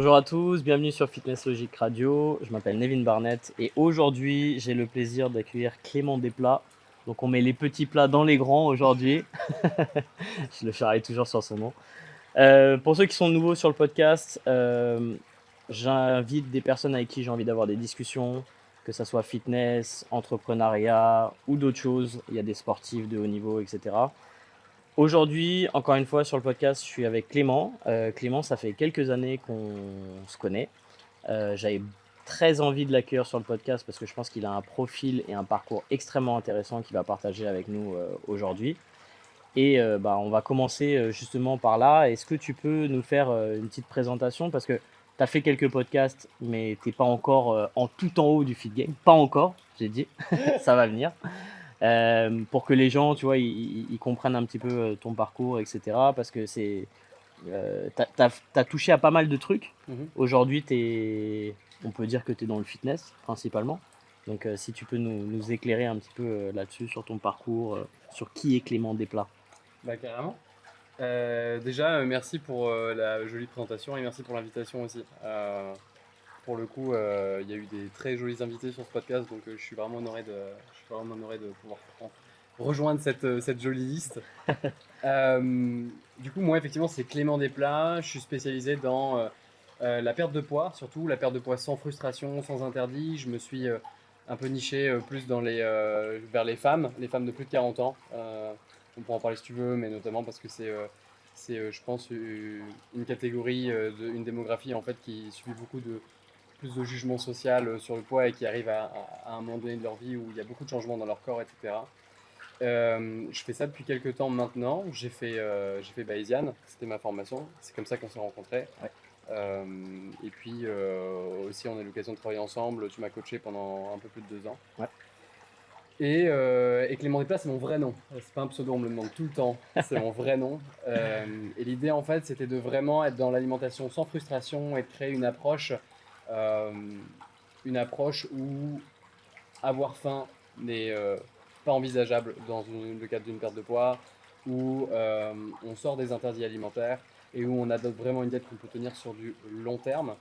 Bonjour à tous, bienvenue sur Fitness Logic Radio. Je m'appelle Nevin Barnett et aujourd'hui, j'ai le plaisir d'accueillir Clément Desplats. Donc, on met les petits plats dans les grands aujourd'hui. Je le charrie toujours sur son nom. Pour ceux qui sont nouveaux sur le podcast, j'invite des personnes avec qui j'ai envie d'avoir des discussions, que ça soit fitness, entrepreneuriat ou d'autres choses. Il y a des sportifs de haut niveau, etc. Aujourd'hui, encore une fois, sur le podcast, je suis avec Clément. Clément, ça fait quelques années qu'on se connaît. J'avais très envie de l'accueillir sur le podcast parce que je pense qu'il a un profil et un parcours extrêmement intéressant qu'il va partager avec nous aujourd'hui. Et on va commencer justement par là. Est-ce que tu peux nous faire une petite présentation? Parce que tu as fait quelques podcasts, mais tu n'es pas encore en tout en haut du Fit Game. Pas encore, j'ai dit. Ça va venir. Pour que les gens, tu vois, ils comprennent un petit peu ton parcours, etc. Parce que t'as touché à pas mal de trucs. Mhm. Aujourd'hui, on peut dire que tu es dans le fitness principalement. Donc, si tu peux nous éclairer un petit peu là-dessus, sur ton parcours, sur qui est Clément Desplats. Bah, carrément. Déjà, merci pour la jolie présentation et merci pour l'invitation aussi. Pour le coup, il y a eu des très jolis invités sur ce podcast, donc je suis vraiment honoré de pouvoir rejoindre cette jolie liste. Du coup, moi, effectivement, c'est Clément Desplats. Je suis spécialisé dans la perte de poids, surtout la perte de poids sans frustration, sans interdit. Je me suis un peu niché plus vers les femmes de plus de 40 ans. On pourra en parler si tu veux, mais notamment parce que c'est je pense, une catégorie, une démographie en fait qui subit plus de jugement social sur le poids et qui arrive à un moment donné de leur vie où il y a beaucoup de changements dans leur corps, etc. Je fais ça depuis quelques temps maintenant. J'ai fait Bayesian, c'était ma formation. C'est comme ça qu'on s'est rencontrés. Ouais. Et puis aussi, on a eu l'occasion de travailler ensemble. Tu m'as coaché pendant un peu plus de 2 ans. Ouais. Et Clément Desplats, c'est mon vrai nom. C'est pas un pseudo, on me le demande tout le temps. C'est mon vrai nom. Et l'idée, en fait, c'était de vraiment être dans l'alimentation sans frustration et de créer euh, une approche où avoir faim n'est pas envisageable dans le cadre d'une perte de poids, où on sort des interdits alimentaires et où on adopte vraiment une diète qu'on peut tenir sur du long terme.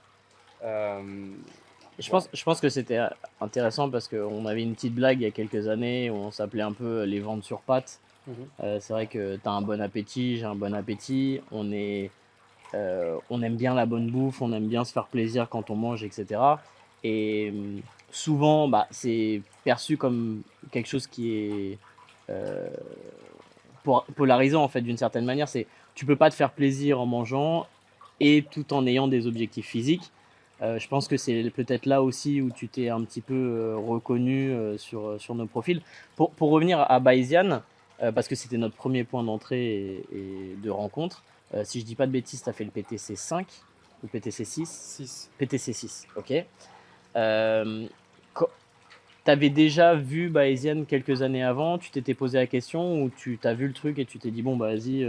Je Voilà. pense, je pense que c'était intéressant parce qu'on avait une petite blague il y a quelques années où on s'appelait un peu les ventes sur pattes. Mhm. C'est vrai que tu as un bon appétit, j'ai un bon appétit. On aime bien la bonne bouffe, on aime bien se faire plaisir quand on mange, etc. Et souvent, c'est perçu comme quelque chose qui est euh, polarisant en fait d'une certaine manière. Tu peux pas te faire plaisir en mangeant et tout en ayant des objectifs physiques. Je pense que c'est peut-être là aussi où tu t'es un petit peu reconnu sur nos profils. Pour revenir à Bayesian, parce que c'était notre premier point d'entrée et de rencontre, si je dis pas de bêtises, tu as fait le PTC 5 ou PTC 6? 6. PTC 6, ok. Euh, tu avais déjà vu Bayesian quelques années avant, tu t'étais posé la question ou tu t'as vu le truc et tu t'es dit bon bah vas-y,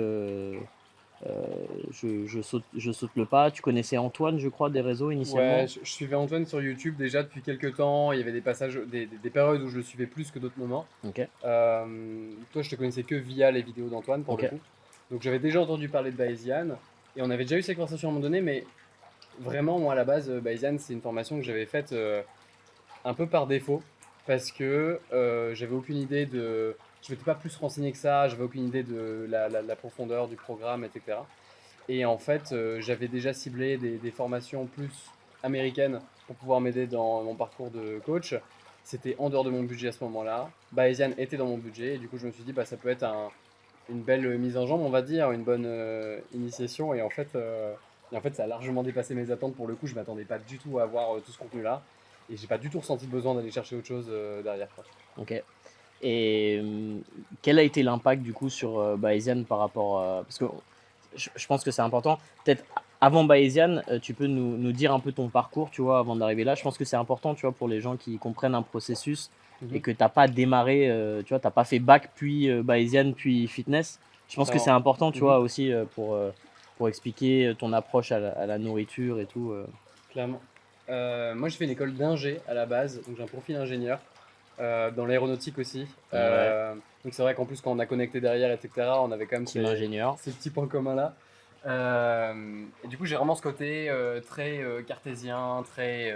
je saute le pas. Tu connaissais Antoine, je crois, des réseaux Ouais, initialement. je suivais Antoine sur YouTube déjà depuis quelques temps. Il y avait des passages, des périodes où je le suivais plus que d'autres moments. Ok, Toi, je te connaissais que via les vidéos d'Antoine pour le ok. coup. Donc j'avais déjà entendu parler de Bayesian et on avait déjà eu cette conversation à un moment donné, mais vraiment, moi à la base, Bayesian, c'est une formation que j'avais faite un peu par défaut parce que j'avais aucune idée de. Je m'étais pas plus renseigné que ça, j'avais aucune idée de la profondeur du programme, etc. Et en fait, j'avais déjà ciblé des formations plus américaines pour pouvoir m'aider dans mon parcours de coach. C'était en dehors de mon budget à ce moment-là. Bayesian était dans mon budget et du coup, je me suis dit, bah, ça peut être une belle mise en jambe, on va dire, une bonne initiation. Et en fait, ça a largement dépassé mes attentes. Pour le coup, je m'attendais pas du tout à avoir tout ce contenu-là. Et j'ai pas du tout ressenti le besoin d'aller chercher autre chose derrière, quoi. Ok. Et quel a été l'impact du coup sur Bayesian par rapport parce que je pense que c'est important. Peut-être avant Bayesian, tu peux nous dire un peu ton parcours, tu vois, avant d'arriver là. Je pense que c'est important, tu vois, pour les gens qui comprennent un processus et Mhm. que t'as pas démarré, tu vois, t'as pas fait bac puis Bayesian puis fitness. Je pense que c'est Clairement. important, tu Mhm. vois, aussi pour expliquer ton approche à la nourriture et tout. Clairement. Moi, j'ai fait une école d'ingé à la base, donc j'ai un profil ingénieur. Dans l'aéronautique aussi. Ouais, Donc c'est vrai qu'en plus quand on a connecté derrière, etc., on avait quand même team ingénieur. ces petits points communs là. Et du coup, j'ai vraiment ce côté très cartésien, très.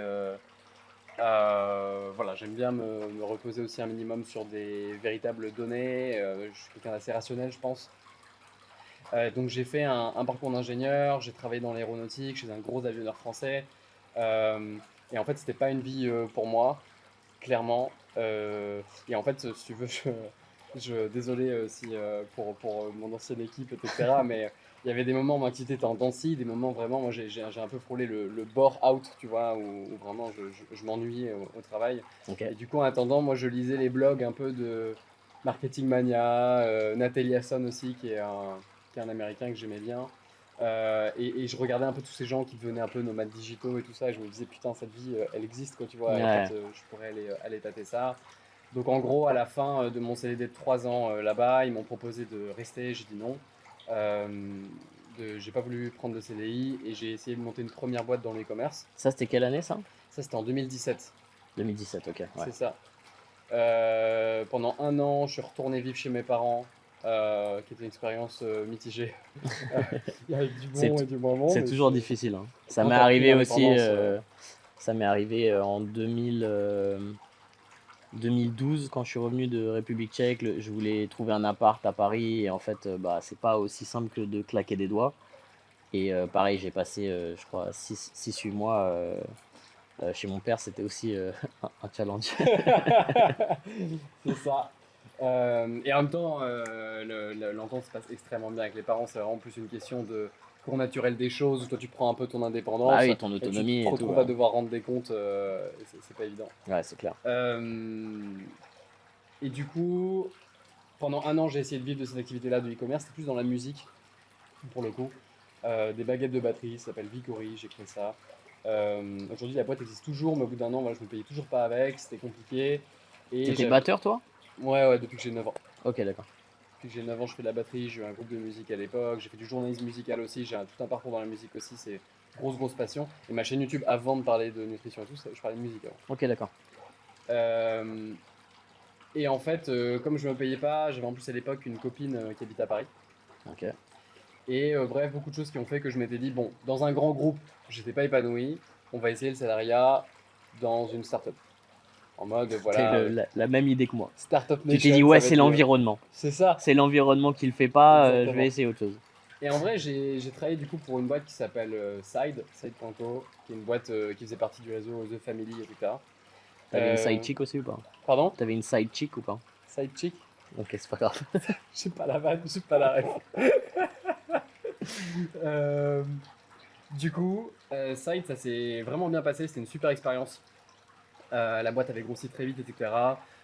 Voilà, j'aime bien me reposer aussi un minimum sur des véritables données. Je suis quelqu'un d'assez rationnel, je pense. Donc j'ai fait un parcours d'ingénieur, j'ai travaillé dans l'aéronautique chez un gros avionneur français. Euh, et en fait, c'était pas une vie pour moi, clairement. Et en fait, si tu veux, désolé si, pour mon ancienne équipe, etc. Mais il y avait des moments où ma activité était en dents de scie, des moments vraiment, moi j'ai un peu frôlé le bore out, tu vois, où vraiment je m'ennuyais au travail. Ok. Et du coup, en attendant, moi je lisais les blogs un peu de Marketing Mania, Nathalie Hasson aussi, qui est un américain que j'aimais bien. Et je regardais un peu tous ces gens qui devenaient un peu nomades digitaux et tout ça, et je me disais, putain, cette vie, elle existe, quoi, tu vois, et en fait, Ouais. je pourrais aller tâter ça. Donc en gros, à la fin de mon CDD de 3 ans là-bas, ils m'ont proposé de rester, j'ai dit non. Euh, j'ai pas voulu prendre de CDI et j'ai essayé de monter une première boîte dans l'e-commerce. Ça, c'était quelle année, ça? Ça, c'était en 2017, 2017, ok. Ouais. c'est ça. Pendant un an, je suis retourné vivre chez mes parents, qui était une expérience mitigée, avec du bon C'est et du moins bon, c'est mais toujours difficile, hein. Ça quand m'est tu as pris arrivé aussi. l'indépendance, Ça m'est arrivé en 2012 quand je suis revenu de République tchèque. Je voulais trouver un appart à Paris et en fait, bah, c'est pas aussi simple que de claquer des doigts. Et pareil, j'ai passé, je crois, 6-8 mois chez mon père. C'était aussi un challenge. c'est ça. Et en même temps, l'entente se passe extrêmement bien avec les parents. C'est vraiment plus une question de cours naturel des choses où toi tu prends un peu ton Bah indépendance oui, ton et tu te autonomie et tout. retrouves à devoir rendre des comptes. Et c'est pas évident. Ouais, c'est clair. Euh, et du coup, pendant un an, j'ai essayé de vivre de cette activité-là de e-commerce. C'était plus dans la musique, pour le coup. Des baguettes de batterie, ça s'appelle Vicori, j'ai créé ça. Aujourd'hui, la boîte existe toujours, mais au bout d'un an, voilà, je me payais toujours pas avec, c'était compliqué. Et T'étais j'avais. batteur, toi? Ouais, depuis que j'ai 9 ans. Ok, d'accord. Depuis que j'ai 9 ans, je fais de la batterie, j'ai eu un groupe de musique à l'époque, j'ai fait du journalisme musical aussi, tout un parcours dans la musique aussi, c'est grosse passion. Et ma chaîne YouTube, avant de parler de nutrition et tout, je parlais de musique avant. Ok, d'accord. Euh, et en fait, comme je me payais pas, j'avais en plus à l'époque une copine qui habite à Paris. Ok. Et bref, beaucoup de choses qui ont fait que je m'étais dit, bon, dans un grand groupe, j'étais pas épanoui, on va essayer le salariat dans une start-up. En mode, T'as voilà, la même idée que moi. Startup Tu t'es dit, Nation, ça ouais, va c'est être le. l'environnement. C'est ça, C'est l'environnement qui le fait pas, je vais exactement. essayer autre chose. Et en vrai, j'ai travaillé du coup pour une boîte qui s'appelle Side.co, qui est une boîte qui faisait partie du réseau The Family, etc. T'avais une side Euh, chick aussi ou pas? Pardon? T'avais une side chick ou pas? Side chick? Ok, c'est pas grave. J'ai pas la vanne, j'ai pas la ref. Euh, du coup, Side, ça s'est vraiment bien passé, c'était une super expérience. La boîte avait grossi très vite, etc.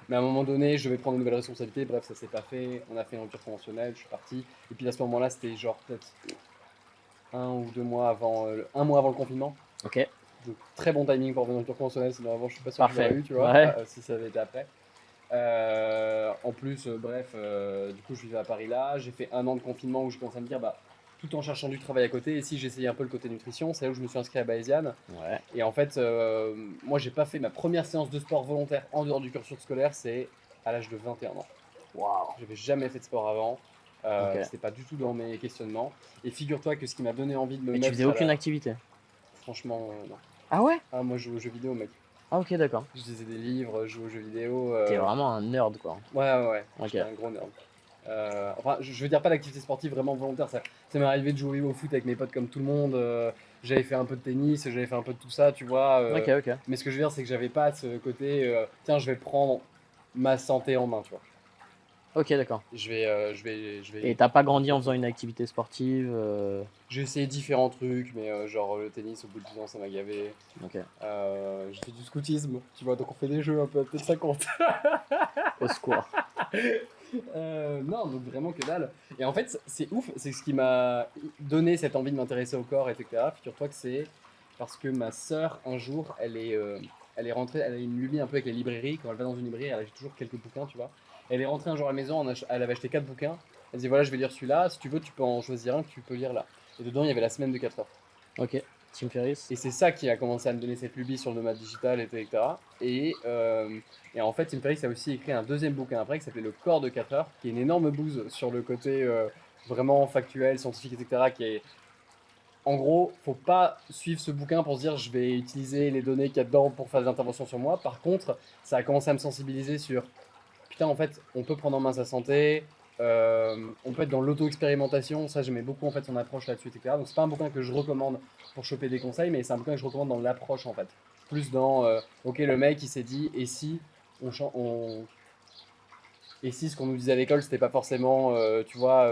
Mais à un moment donné, je devais prendre une nouvelle responsabilité. Bref, ça s'est pas fait. On a fait une rupture conventionnelle, je suis parti. Et puis à ce moment-là, c'était genre peut-être 1 ou 2 mois avant, 1 mois avant le confinement. Ok, Donc très bon timing pour une rupture conventionnelle, sinon avant je suis pas sûr que je l'aurais parfait. eu, tu vois, Ouais. si ça avait été après. En plus, bref, du coup je vivais à Paris là, j'ai fait 1 an de confinement où j'ai commencé à me dire, bah, tout en cherchant du travail à côté, et si j'essayais un peu le côté nutrition, c'est là où je me suis inscrit à Bayesian. Ouais. Et en fait, moi j'ai pas fait ma première séance de sport volontaire en dehors du cursus scolaire, c'est à l'âge de 21 ans. Waouh. J'avais jamais fait de sport avant, Ok. c'était pas du tout dans mes questionnements. Et figure-toi que ce qui m'a donné envie de me Et tu faisais mettre à aucune la. activité? Franchement, non. Ah ouais? Ah, moi je joue aux jeux vidéo, mec. Ah ok, d'accord. Je lisais des livres, je jouais aux jeux vidéo. T'es vraiment un nerd, quoi. Ouais, Ok. j'étais un gros nerd. Enfin, je veux dire pas d'activité sportive vraiment volontaire, ça m'est arrivé de jouer au foot avec mes potes comme tout le monde. J'avais fait un peu de tennis, j'avais fait un peu de tout ça, tu vois. Ok, ok. Mais ce que je veux dire, c'est que j'avais pas ce côté, tiens, je vais prendre ma santé en main, tu vois. Ok, d'accord. Je vais. Et t'as pas grandi en faisant une activité sportive J'ai essayé différents trucs, mais genre le tennis, au bout de 10 ans, ça m'a gavé. Ok. J'ai fait du scoutisme, tu vois, donc on fait des jeux un peu, peut-être ça compte. Au secours. Non, donc vraiment que dalle. Et en fait, c'est ouf, c'est ce qui m'a donné cette envie de m'intéresser au corps, etc. Figure-toi que c'est parce que ma sœur, un jour, elle est rentrée, elle a une lubie un peu avec les librairies. Quand elle va dans une librairie, elle achète toujours quelques bouquins, tu vois. Elle est rentrée un jour à la maison, elle avait acheté 4 bouquins. Elle dit voilà, je vais lire celui-là. Si tu veux, tu peux en choisir un que tu peux lire là. Et dedans, il y avait la semaine de 4 heures. Ok. Tim Ferriss. Et c'est ça qui a commencé à me donner cette lubie sur le nomade digital, etc. Et en fait, Tim Ferriss a aussi écrit un deuxième bouquin après qui s'appelait Le corps de 4 heures, qui est une énorme bouse sur le côté vraiment factuel, scientifique, etc. en gros, faut pas suivre ce bouquin pour se dire je vais utiliser les données qu'il y a dedans pour faire des interventions sur moi. Par contre, ça a commencé à me sensibiliser sur putain, en fait, on peut prendre en main sa santé, on peut être dans l'auto-expérimentation. Ça, j'aimais beaucoup en fait son approche là-dessus, etc. Donc, c'est pas un bouquin que je recommande pour choper des conseils, mais c'est un bouquin que je recommande dans l'approche en fait. Plus dans ok, le mec il s'est dit, et si et si ce qu'on nous disait à l'école c'était pas forcément, tu vois,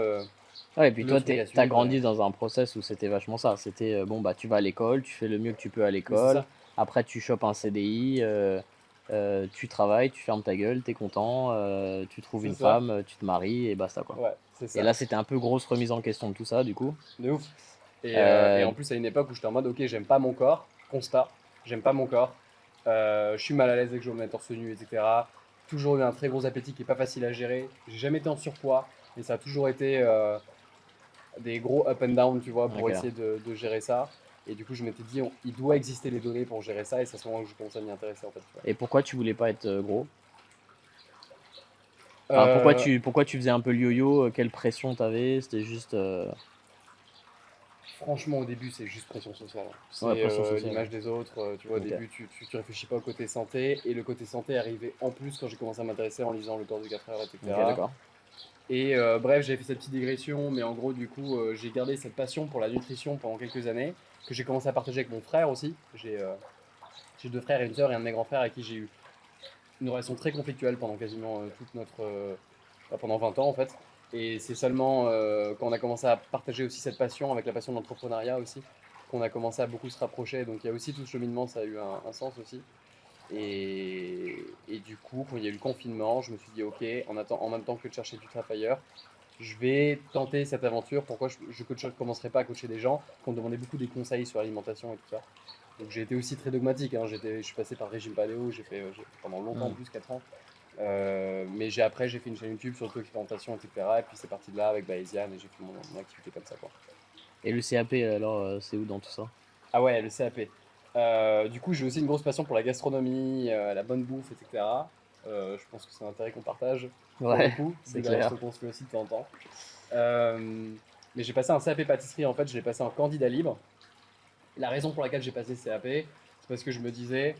Ouais, et puis le toi, truc à t'as suivre. grandi dans un process où c'était vachement ça. C'était bon, bah, tu vas à l'école, tu fais le mieux que tu peux à Mais c'est l'école. ça, Après, tu chopes un CDI, tu travailles, tu fermes ta gueule, t'es content, tu trouves c'est une ça, femme, tu te maries et basta quoi. ouais, c'est Et ça. là, c'était un peu grosse remise en question de tout ça, du coup. De ouf. Et Euh, en plus, à une époque où j'étais en mode, ok, j'aime pas mon corps, constat, j'aime pas mon corps, je suis mal à l'aise dès que je me mets torse nu, etc. Toujours eu un très gros appétit qui est pas facile à gérer. J'ai jamais été en surpoids, mais ça a toujours été des gros up and down, tu vois, pour ok. essayer de gérer ça. Et du coup, je m'étais dit, il doit exister les données pour gérer ça, et c'est à ce moment que je commence à m'y intéresser, en fait, tu vois. Et pourquoi tu voulais pas être gros? Enfin, Euh, pourquoi tu faisais un peu le yo-yo? Quelle pression t'avais? C'était juste. Franchement, au début, c'est juste pression sociale. Ouais, C'est pression sociale. l'image des autres. Tu vois, au Ok. début, tu réfléchis pas au côté santé. Et le côté santé est arrivé en plus quand j'ai commencé à m'intéresser en lisant Le corps du 4 heures, Ok, etc. d'accord. Et bref, j'ai fait cette petite digression. Mais en gros, du coup, j'ai gardé cette passion pour la nutrition pendant quelques années. Que j'ai commencé à partager avec mon frère aussi. J'ai deux frères et une sœur et un de mes grands frères avec qui j'ai eu une relation très conflictuelle pendant quasiment toute notre. Pendant 20 ans en fait. Et c'est seulement quand on a commencé à partager aussi cette passion, avec la passion de l'entrepreneuriat aussi, qu'on a commencé à beaucoup se rapprocher. Donc il y a aussi tout ce cheminement, ça a eu un sens aussi. Et du coup, quand il y a eu le confinement, je me suis dit, ok, en même temps que de chercher du taf ailleurs, je vais tenter cette aventure. Pourquoi je commencerai pas à coacher des gens qui ont demandé beaucoup des conseils sur l'alimentation et tout ça. Donc j'ai été aussi très dogmatique, hein. Je suis passé par régime paléo, j'ai fait pendant longtemps, Hmm. plus 4 ans. Mais après, j'ai fait une chaîne YouTube sur l'auto-expérimentation, etc. Et puis c'est parti de là avec Bayesian et j'ai fait mon activité comme ça, quoi. Et le CAP, alors, c'est où dans tout ça? Ah ouais, le CAP. Du coup, j'ai aussi une grosse passion pour la gastronomie, la bonne bouffe, etc. Je pense que c'est un intérêt qu'on partage pour le Ouais, coup, c'est vu les clair. restos qu'on se fait aussi de temps en temps. Euh, mais j'ai passé un CAP pâtisserie, en fait, je l'ai passé en candidat libre. La raison pour laquelle j'ai passé ce CAP, c'est parce que je me disais,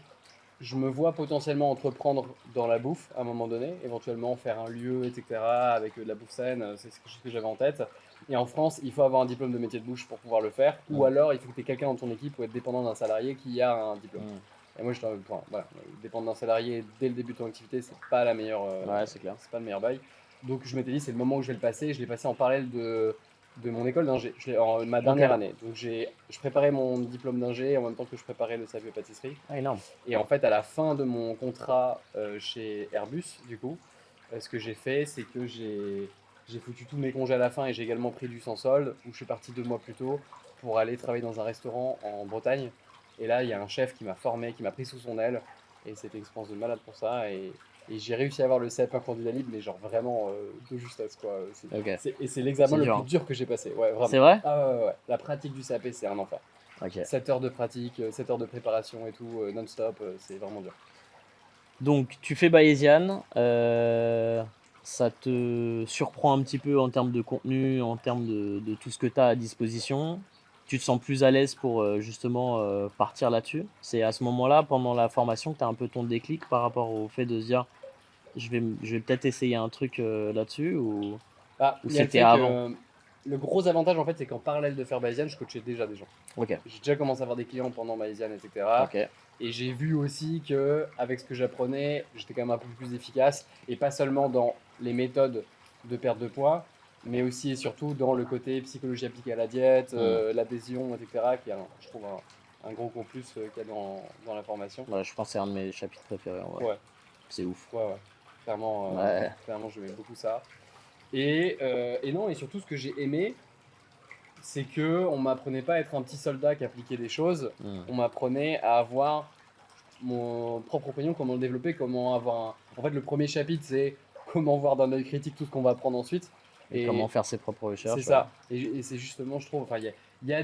je me vois potentiellement entreprendre dans la bouffe à un moment donné, éventuellement faire un lieu, etc., avec de la bouffe saine, c'est quelque chose que j'avais en tête. Et en France, il faut avoir un diplôme de métier de bouche pour pouvoir le faire, ou Hmm. alors il faut que tu aies quelqu'un dans ton équipe ou être dépendant d'un salarié qui a un diplôme. Hmm. Et moi, enfin, voilà, dépendre d'un salarié dès le début de ton activité, Ouais, c'est clair. c'est pas le meilleur bail. Donc je m'étais dit, c'est le moment où je vais le passer. Je l'ai passé en parallèle de mon école d'ingé, en ma Ok. dernière année. Donc je préparais mon diplôme d'ingé en même temps que je préparais le CAP pâtisserie. Ah, énorme. Et en fait, à la fin de mon contrat chez Airbus, du coup, ce que j'ai fait, c'est que j'ai foutu tous mes congés à la fin et j'ai également pris du sans solde, où je suis parti 2 mois plus tôt pour aller travailler dans un restaurant en Bretagne. Et là, il y a un chef qui m'a formé, qui m'a pris sous son aile. Et c'était une expérience de malade pour ça. Et j'ai réussi à avoir le CAP candidat libre, mais genre vraiment de justesse, quoi. Ok. Et c'est l'examen C'est le dur, plus hein. dur que j'ai passé, ouais, vraiment. C'est vrai? Ah ouais, ouais, ouais. La pratique du CAP, c'est un enfer. Ok. 7 heures de pratique, 7 heures de préparation et tout, non-stop, c'est vraiment dur. Donc, tu fais Bayesian. Ça te surprend un petit peu en termes de contenu, en termes de tout ce que tu as à disposition. Tu te sens plus à l'aise pour justement partir là-dessus. C'est à ce moment-là, pendant la formation, que tu as un peu ton déclic par rapport au fait de se dire je vais peut-être essayer un truc là-dessus Ah, ou il y a le c'était fait avant? que le gros avantage en fait, c'est qu'en parallèle de faire Bayesian, je coachais déjà des gens. Ok, J'ai déjà commencé à avoir des clients pendant Bayesian, etc. ok. Et j'ai vu aussi que avec ce que j'apprenais, j'étais quand même un peu plus efficace et pas seulement dans les méthodes de perte de poids, mais aussi et surtout dans le côté psychologie appliquée à la diète, Hmm. l'adhésion, etc. Qui est, je trouve, un gros plus qu'il y a dans la formation. Ouais, je pense que c'est un de mes chapitres préférés en vrai. Ouais, C'est ouf. ouais, ouais. Ouais. Clairement, j'aimais beaucoup ça. Et non, et surtout, ce que j'ai aimé, c'est que on m'apprenait pas à être un petit soldat qui appliquait des choses. Hmm. On m'apprenait à avoir mon propre opinion, comment le développer, comment avoir En fait, le premier chapitre, c'est comment voir d'un œil critique tout ce qu'on va apprendre ensuite. Et comment Et faire ses propres c'est recherches, ouais. ça. Et c'est justement, je trouve, enfin, il y a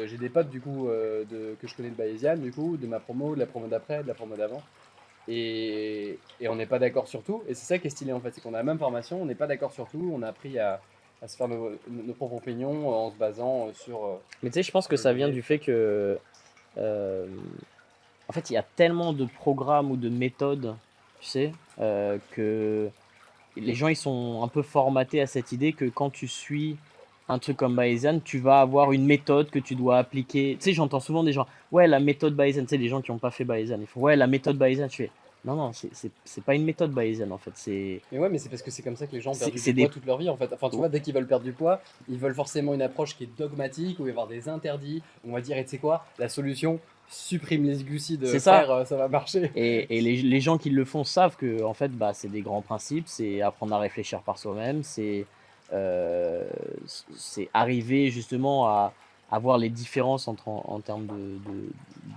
j'ai des potes, du coup, que je connais de Bayesian, du coup, de ma promo, de la promo d'après, de la promo d'avant. Et on n'est pas d'accord sur tout. Et c'est ça qui est stylé, en fait, c'est qu'on a la même formation, on n'est pas d'accord sur tout, on a appris à se faire nos propres opinions en se basant sur. Mais tu sais, je pense que ça vient du fait que, euh, en fait, il y a tellement de programmes ou de méthodes, tu sais, que les gens ils sont un peu formatés à cette idée que quand tu suis un truc comme Bayesian, tu vas avoir une méthode que tu dois appliquer. Tu sais, j'entends souvent des gens, ouais, la méthode Bayesian, tu sais, les gens qui n'ont pas fait Bayesian, ils font, ouais, la méthode Bayesian, tu fais, non, non, c'est pas une méthode Bayesian en fait, Mais ouais, mais c'est parce que c'est comme ça que les gens ont perdu c'est du poids des. toute leur vie en fait. Enfin, tu vois, dès qu'ils veulent perdre du poids, ils veulent forcément une approche qui est dogmatique, où il va y avoir des interdits. On va dire, et tu sais quoi, la solution, supprime les glucides, C'est ça. frère, ça va marcher. Et les gens qui le font savent que en fait, bah, c'est des grands principes, c'est apprendre à réfléchir par soi-même, euh, c'est arriver justement à voir les différences en termes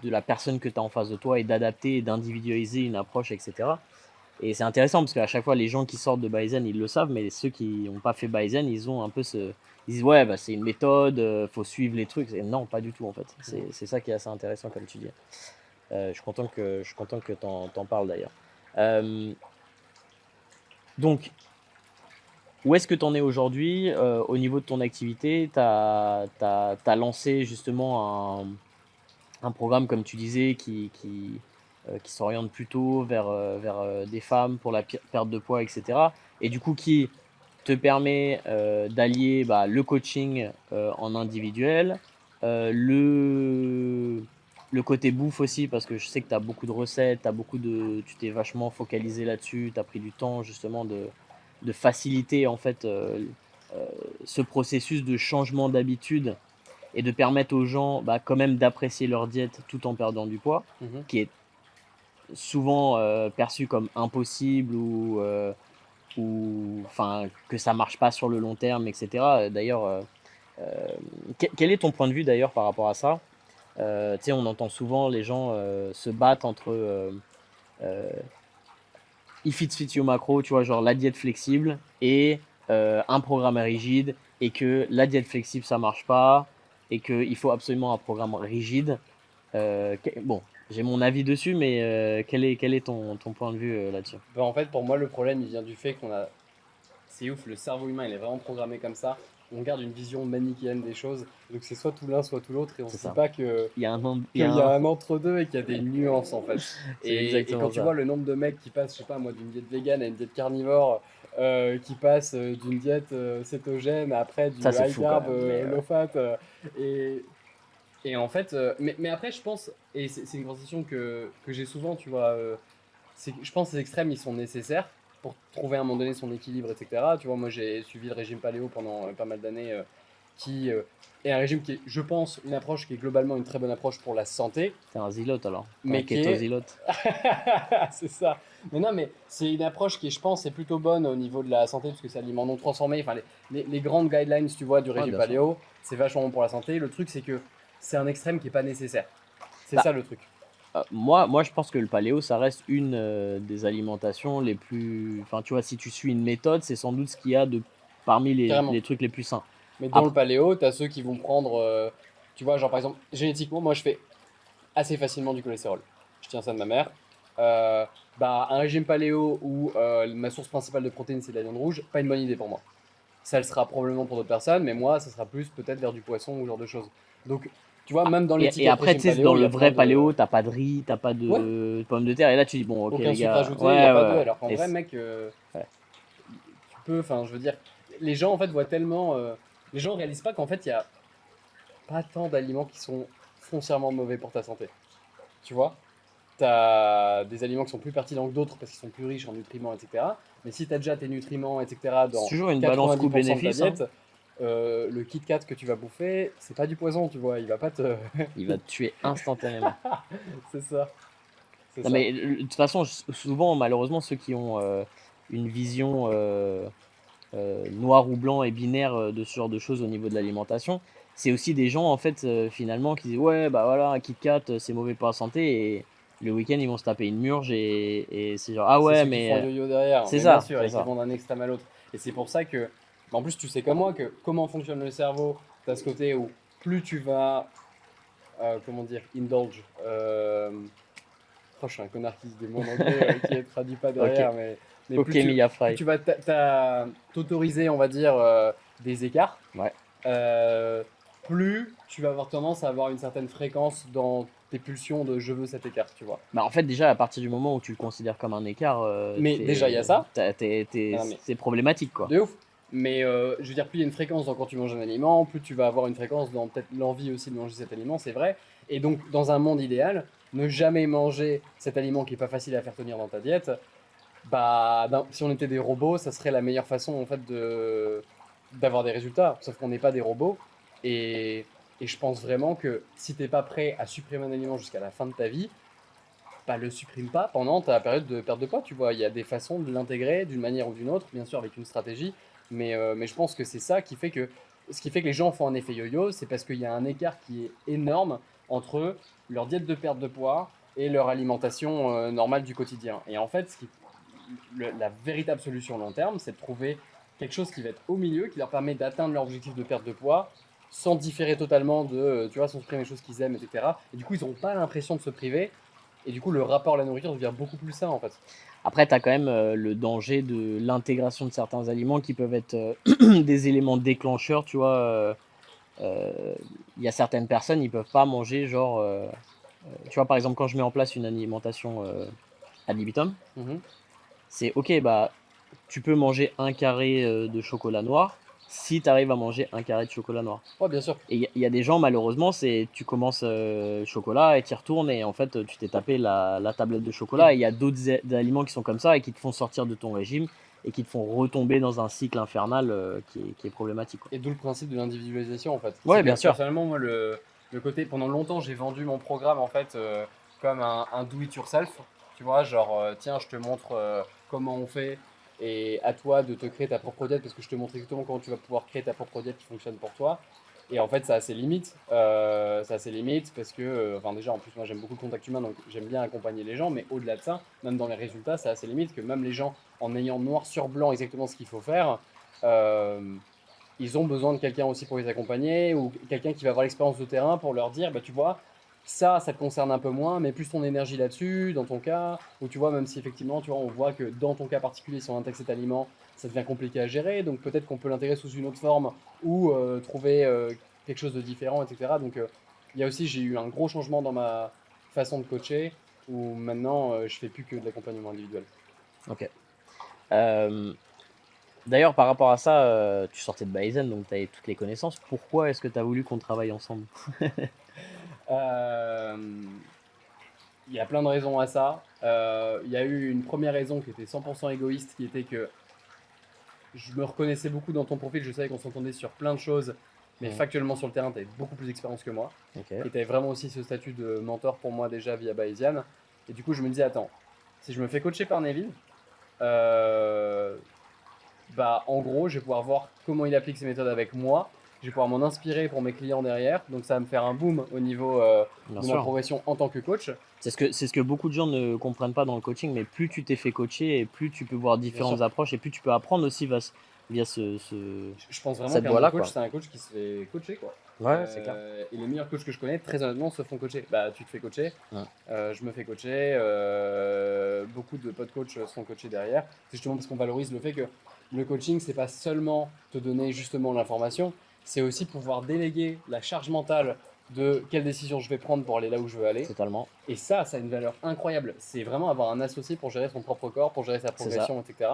de la personne que tu as en face de toi et d'adapter et d'individualiser une approche, etc. Et c'est intéressant parce qu'à chaque fois, les gens qui sortent de Bayesian, ils le savent, mais ceux qui n'ont pas fait Bayesian, ils ont un peu ce. Ils disent, ouais, bah, c'est une méthode, faut suivre les trucs. Et non, pas du tout en fait. C'est ça qui est assez intéressant, comme tu dis. Je suis content que tu en parles d'ailleurs. Euh, donc, où est-ce que tu en es aujourd'hui au niveau de ton activité? Tu as lancé justement un programme, comme tu disais, qui s'oriente plutôt vers des femmes pour la perte de poids, etc. Et du coup, qui te permet d'allier bah, le coaching en individuel, le côté bouffe aussi, parce que je sais que tu as beaucoup de recettes, tu t'es vachement focalisé là-dessus, tu as pris du temps justement de faciliter en fait euh, ce processus de changement d'habitude et de permettre aux gens bah, quand même d'apprécier leur diète tout en perdant du poids, Mhm. qui est souvent perçu comme impossible ou enfin que ça marche pas sur le long terme, etc. D'ailleurs, quel est ton point de vue d'ailleurs par rapport à ça? Tu sais, on entend souvent les gens se battre entre if it fits you macro, tu vois, genre la diète flexible et un programme rigide, et que la diète flexible ça marche pas, et qu'il faut absolument un programme rigide. Bon, j'ai mon avis dessus, mais quel est ton point de vue là-dessus? Bah, en fait, pour moi, le problème, il vient du fait qu'on a. C'est ouf, le cerveau humain, il est vraiment programmé comme ça. On garde une vision manichéenne des choses. Donc c'est soit tout l'un, soit tout l'autre. Et on C'est se dit ça. pas que Il y a un, il y qu'il a y a un... un entre-deux et qu'il y a des nuances en fait. C'est Et quand exactement tu ça. vois le nombre de mecs qui passent, je sais pas moi, d'une diète végane à une diète carnivore, qui passent d'une diète cétogène après du Ça, c'est high fou quand carb, même. Mais low fat, et, et en fait, mais après je pense, et c'est une conversation que j'ai souvent, tu vois, je pense que ces extrêmes ils sont nécessaires pour trouver à un moment donné son équilibre, etc. Tu vois, moi j'ai suivi le régime paléo pendant pas mal d'années, qui est un régime qui est, je pense, une approche qui est globalement une très bonne approche pour la santé, t'es un zilote alors. T'es un mais qui est. kétozilote. C'est ça. Mais non, mais c'est une approche qui, je pense, est plutôt bonne au niveau de la santé, parce que c'est aliments non transformés. Enfin, les grandes guidelines, tu vois, du Ouais, régime bien sûr. paléo, c'est vachement bon pour la santé. Le truc, c'est que c'est un extrême qui est pas nécessaire. C'est Bah, ça le truc. moi, je pense que le paléo, ça reste une des alimentations les plus. Enfin, tu vois, si tu suis une méthode, c'est sans doute ce qu'il y a de parmi Carrément. les trucs les plus sains. Mais dans le Après, paléo, t'as ceux qui vont prendre, tu vois, genre par exemple, génétiquement, moi je fais assez facilement du cholestérol. Je tiens ça de ma mère. Euh, Bah, un régime paléo où ma source principale de protéines c'est de la viande rouge, pas une bonne idée pour moi. Ça le sera probablement pour d'autres personnes, mais moi, ça sera plus peut-être vers du poisson ou ce genre de choses. Donc, tu vois, même dans et l'étiquette après, tu régime sais, dans paléo, il y le a plein vrai de. paléo, t'as pas de riz, t'as pas Ouais, de pommes de terre. Et là, tu dis, bon, ok, aucun les sucre gars, ajouté, il n'y a ouais, pas d'œufs. ouais. Alors qu'en Et vrai, mec, ouais, tu peux, enfin, je veux dire, les gens en fait voient tellement. Les gens réalisent pas qu'en fait, il y a pas tant d'aliments qui sont foncièrement mauvais pour ta santé. Tu vois? T'as des aliments qui sont plus pertinents que d'autres parce qu'ils sont plus riches en nutriments, etc. Mais si tu as déjà tes nutriments, etc., c'est dans toujours une balance 90% de ta coût-bénéfice, hein. diète, le Kit Kat que tu vas bouffer, c'est pas du poison, tu vois. Il va pas te. Il va te tuer instantanément. C'est ça. C'est Non, ça. mais de toute façon, souvent, malheureusement, ceux qui ont une vision noir ou blanc et binaire de ce genre de choses au niveau de l'alimentation, c'est aussi des gens, en fait, finalement, qui disent, ouais, bah voilà, un Kit Kat, c'est mauvais pour la santé, et le week-end, ils vont se taper une murge, et c'est genre, ah C'est ouais, ceux qui font un mais yo-yo derrière, c'est mais bien ça, sûr, c'est et qui ça. vont d'un extrême à l'autre. Et c'est pour ça que, en plus, tu sais comme moi que comment fonctionne le cerveau, tu as ce côté où plus tu vas, comment dire, indulge. Oh, je suis un connard qui se dit mon anglais qui est traduit pas Ok, derrière, mais ok, plus Mia plus Fry. tu vas t'autoriser, on va dire, des écarts, Ouais. plus tu vas avoir tendance à avoir une certaine fréquence dans tes pulsions de je veux cet écart, tu vois. Bah, en fait, déjà, à partir du moment où tu le considères comme un écart, Mais déjà, il y a ça. Non, mais c'est problématique, quoi. de ouf. Mais je veux dire, plus il y a une fréquence dans quand tu manges un aliment, plus tu vas avoir une fréquence dans peut-être l'envie aussi de manger cet aliment, c'est vrai. Et donc, dans un monde idéal, ne jamais manger cet aliment qui est pas facile à faire tenir dans ta diète, bah, si on était des robots, ça serait la meilleure façon en fait d'avoir des résultats. Sauf qu'on n'est pas des robots. Et, et je pense vraiment que si t'es pas prêt à supprimer un aliment jusqu'à la fin de ta vie, bah, le supprime pas pendant ta période de perte de poids, tu vois. Il y a des façons de l'intégrer d'une manière ou d'une autre, bien sûr avec une stratégie, mais je pense que c'est ça qui fait que, ce qui fait que les gens font un effet yo-yo, c'est parce qu'il y a un écart qui est énorme entre leur diète de perte de poids et leur alimentation normale du quotidien. Et en fait, la véritable solution long terme, c'est de trouver quelque chose qui va être au milieu, qui leur permet d'atteindre leur objectif de perte de poids, sans différer totalement de, tu vois, sans supprimer les choses qu'ils aiment, etc. Et du coup, ils n'ont pas l'impression de se priver, et du coup, le rapport à la nourriture devient beaucoup plus sain en fait. Après, tu as quand même le danger de l'intégration de certains aliments qui peuvent être des éléments déclencheurs, tu vois. Il y a certaines personnes, ils peuvent pas manger, genre, tu vois, par exemple, quand je mets en place une alimentation ad libitum, Mhm. c'est ok, bah, tu peux manger un carré de chocolat noir si tu arrives à manger un carré de chocolat noir. Ouais, bien sûr. Et il y a des gens, malheureusement, c'est tu commences chocolat et tu y retournes et en fait, tu t'es tapé la tablette de chocolat. Et il y a d'autres aliments qui sont comme ça et qui te font sortir de ton régime et qui te font retomber dans un cycle infernal qui est problématique, quoi. Et d'où le principe de l'individualisation en fait. Ouais, C'est que bien sûr. personnellement, moi, le côté, pendant longtemps, j'ai vendu mon programme en fait comme un do it yourself. Tu vois, genre, tiens, je te montre comment on fait et à toi de te créer ta propre diète parce que je te montre exactement comment tu vas pouvoir créer ta propre diète qui fonctionne pour toi. Et en fait, ça a ses limites. Ça a ses limites parce que, enfin, déjà, en plus, moi, j'aime beaucoup le contact humain, donc j'aime bien accompagner les gens. Mais au-delà de ça, même dans les résultats, ça a ses limites que même les gens, en ayant noir sur blanc exactement ce qu'il faut faire, euh, ils ont besoin de quelqu'un aussi pour les accompagner ou quelqu'un qui va avoir l'expérience de terrain pour leur dire, bah, tu vois, ça te concerne un peu moins, mais plus ton énergie là-dessus, dans ton cas, ou tu vois, même si effectivement, tu vois, on voit que dans ton cas particulier, si on intègre cet aliment, ça devient compliqué à gérer, donc peut-être qu'on peut l'intégrer sous une autre forme ou trouver quelque chose de différent, etc. Donc, il y a aussi, j'ai eu un gros changement dans ma façon de coacher, où maintenant, je fais plus que de l'accompagnement individuel. Ok. Euh, D'ailleurs, par rapport à ça, tu sortais de Baizen, donc tu avais toutes les connaissances. Pourquoi est-ce que tu as voulu qu'on travaille ensemble? Euh, Il y a plein de raisons à ça. Il y a eu une première raison qui était 100% égoïste, qui était que je me reconnaissais beaucoup dans ton profil, je savais qu'on s'entendait sur plein de choses, mais Mhm. factuellement sur le terrain, tu avais beaucoup plus d'expérience que moi. Ok. Et tu avais vraiment aussi ce statut de mentor pour moi déjà via Bayesian. Et du coup, je me disais, attends, si je me fais coacher par Neville, euh, bah, en gros, je vais pouvoir voir comment il applique ses méthodes avec moi. Je vais pouvoir m'en inspirer pour mes clients derrière. Donc, ça va me faire un boom au niveau Bien de ma sûr. progression en tant que coach. C'est ce que beaucoup de gens ne comprennent pas dans le coaching, mais plus tu t'es fait coacher et plus tu peux voir Bien différentes sûr. approches et plus tu peux apprendre aussi via Je pense vraiment cette qu'un bon voie-là, coach, quoi. c'est un coach qui se fait coacher, quoi. Ouais, c'est clair. Et les meilleurs coachs que je connais, très honnêtement, se font coacher. Bah, tu te fais coacher, Ouais. je me fais coacher, beaucoup de potes coachs se font coacher derrière. C'est justement parce qu'on valorise le fait que le coaching, c'est pas seulement te donner justement l'information, c'est aussi pouvoir déléguer la charge mentale de quelle décision je vais prendre pour aller là où je veux aller. Totalement. Et ça a une valeur incroyable. C'est vraiment avoir un associé pour gérer son propre corps, pour gérer sa C'est ça. progression, etc.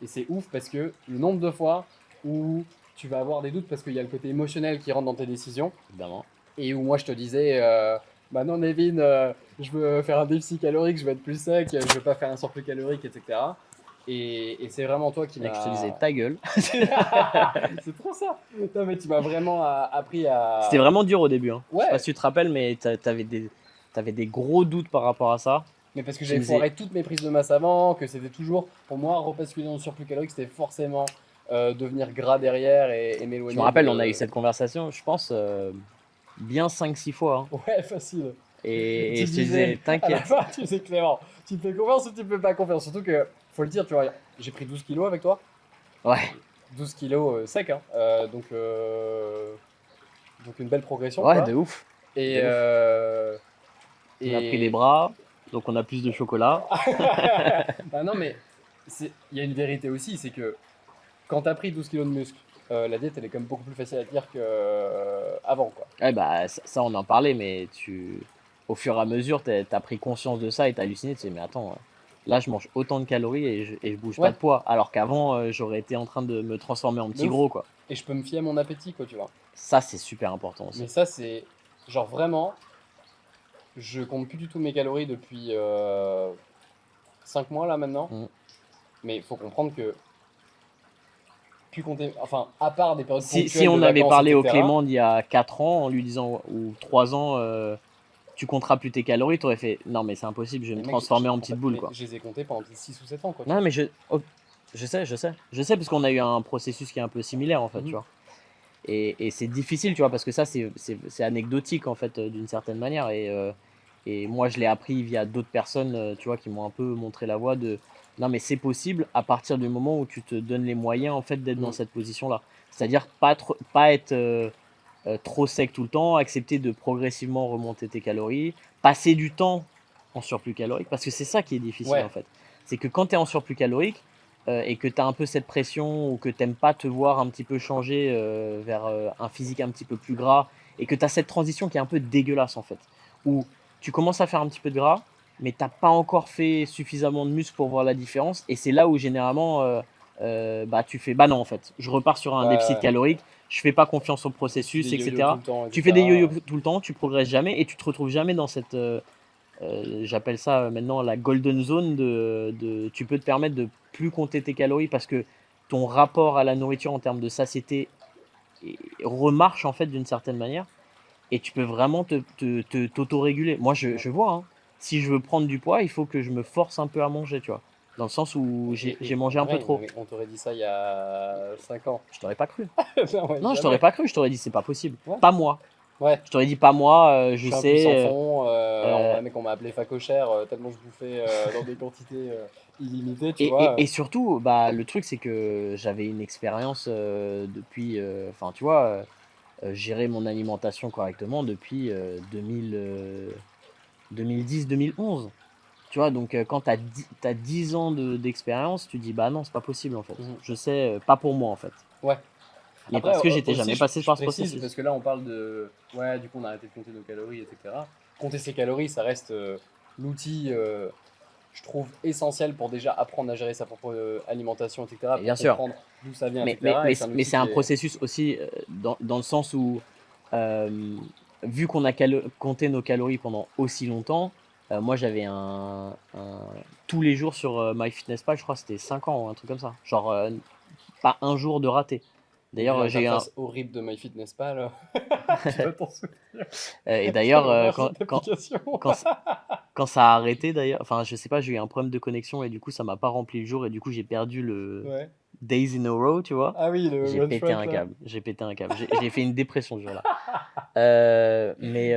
Et c'est ouf parce que le nombre de fois où tu vas avoir des doutes parce qu'il y a le côté émotionnel qui rentre dans tes décisions Évidemment. et où moi je te disais, bah non, Nevin, je veux faire un déficit calorique, je veux être plus sec, je veux pas faire un surplus calorique, etc. Et c'est vraiment toi qui Mec, je te m'as. disais ta gueule. C'est trop ça. Non, mais tu m'as vraiment appris à. C'était vraiment dur au début, hein. Je sais Ouais, pas si tu te rappelles, mais t'avais des gros doutes par rapport à ça. mais parce que Tu j'avais me disais, foiré toutes mes prises de masse avant, que c'était toujours, pour moi, repasculer dans le surplus calorique, c'était forcément devenir gras derrière et m'éloigner. je me rappelle, de- on a eu cette conversation, je pense, bien 5-6 fois, hein. Ouais, facile. Et Tu je te disais, disais, à la t'inquiète. fin, tu disais Clément, tu te fais confiance ou tu me fais pas confiance. Surtout que, faut le dire, tu vois, j'ai pris 12 kilos avec toi. Ouais, 12 kilos sec, hein. Donc une belle progression, ouais, quoi. de ouf. Et, De ouf. euh, On a pris et... les bras, donc on a plus de chocolat. Bah non, mais il y a une vérité aussi, c'est que quand tu as pris 12 kilos de muscle, la diète, elle est quand même beaucoup plus facile à tenir qu'avant, quoi. Ouais, bah, ça, on en parlait, mais au fur et à mesure, t'as pris conscience de ça et t'as halluciné. Tu sais, mais attends, là, je mange autant de calories et je bouge pas Ouais, de poids. Alors qu'avant, j'aurais été en train de me transformer en de petit ouf. gros, quoi. Et je peux me fier à mon appétit, quoi, tu vois. Ça, c'est super important aussi. Mais ça, c'est genre vraiment, je compte plus du tout mes calories depuis 5 mois là maintenant. Mm. Mais il faut comprendre que plus compter, enfin, à part des périodes Si ponctuelles on de avait vacances, parlé au etc. Clément il y a 4 ans en lui disant, ou 3 ans, tu compteras plus tes calories, t'aurais fait non, mais c'est impossible, je vais Mais me mec, transformer en en fait, petite boule, mais quoi. je les ai comptés pendant 6 ou 7 ans, quoi, tu Non, vois. mais je sais, parce qu'on a eu un processus qui est un peu similaire, en fait, tu Mhm. vois. Et c'est difficile, tu vois, parce que ça, c'est anecdotique, en fait, d'une certaine manière. Et moi, je l'ai appris via d'autres personnes, tu vois, qui m'ont un peu montré la voie de non, mais c'est possible à partir du moment où tu te donnes les moyens, en fait, d'être dans Mhm. cette position-là. C'est-à-dire pas être trop sec tout le temps, accepter de progressivement remonter tes calories, passer du temps en surplus calorique, parce que c'est ça qui est difficile, en Ouais, fait. C'est que quand tu es en surplus calorique, et que tu as un peu cette pression ou que tu n'aimes pas te voir un petit peu changer vers un physique un petit peu plus gras et que tu as cette transition qui est un peu dégueulasse en fait, où tu commences à faire un petit peu de gras, mais tu n'as pas encore fait suffisamment de muscle pour voir la différence et c'est là où généralement bah, tu fais bah non en fait, je repars sur un ouais, déficit ouais. calorique, je fais pas confiance au Tu fais des processus, yo-yo tout etc. le temps, Tu fais des etc. yo-yo tout le temps, tu progresses jamais et tu te retrouves jamais dans cette j'appelle ça maintenant la golden zone tu peux te permettre de plus compter tes calories parce que ton rapport à la nourriture en termes de satiété remarche en fait d'une certaine manière et tu peux vraiment t'auto-réguler. Moi je vois, hein, si je veux prendre du poids, il faut que je me force un peu à manger, tu vois. Dans le sens où j'ai En mangé un peu vrai, trop. on t'aurait dit ça il y a 5 ans. Je t'aurais pas cru. Non, ouais, Non, je t'aurais jamais. pas cru, je t'aurais dit c'est pas possible. Ouais, Pas moi. ouais. Je t'aurais dit pas moi, Je je suis un puissant sais. fond. Euh, Mec, on m'a appelé facochère tellement je bouffais dans des quantités illimitées, tu vois. Et surtout, bah, le truc, c'est que j'avais une expérience depuis, enfin, tu vois, gérer mon alimentation correctement depuis 2010-2011. Tu vois, donc quand t'as 10 ans d'expérience, tu dis, bah non, c'est pas possible en fait. Mhm. Je sais, pas pour moi en fait. Ouais. Mais Après, parce que j'étais aussi, jamais passé je par ce précise, processus. parce que là, on parle de. Ouais, du coup, on a arrêté de compter nos calories, etc. Compter ses calories, ça reste l'outil, je trouve, essentiel pour déjà apprendre à gérer sa propre alimentation, etc. Et Pour bien sûr. comprendre d'où ça vient, Mais, mais, etc. Et mais, c'est un mais outil c'est qui un est. processus aussi dans le sens où, euh, vu qu'on a compté nos calories pendant aussi longtemps, moi j'avais tous les jours sur MyFitnessPal, je crois que c'était 5 ans, un truc comme ça. Genre, pas un jour de raté. Donc, vu D'ailleurs, j'ai eu un. l'interface horrible de MyFitnessPal, tu dois t'en souvenir. Et Quelle d'ailleurs, horreur cette application! quand, quand ça a arrêté, d'ailleurs, enfin, je sais pas, j'ai eu un problème de connexion et du coup, ça m'a pas rempli le jour et du coup, j'ai perdu le Ouais. Days in a row, tu vois. Ah oui, le J'ai run pété front un là. câble. J'ai pété un câble. J'ai fait une dépression ce jour-là. Mais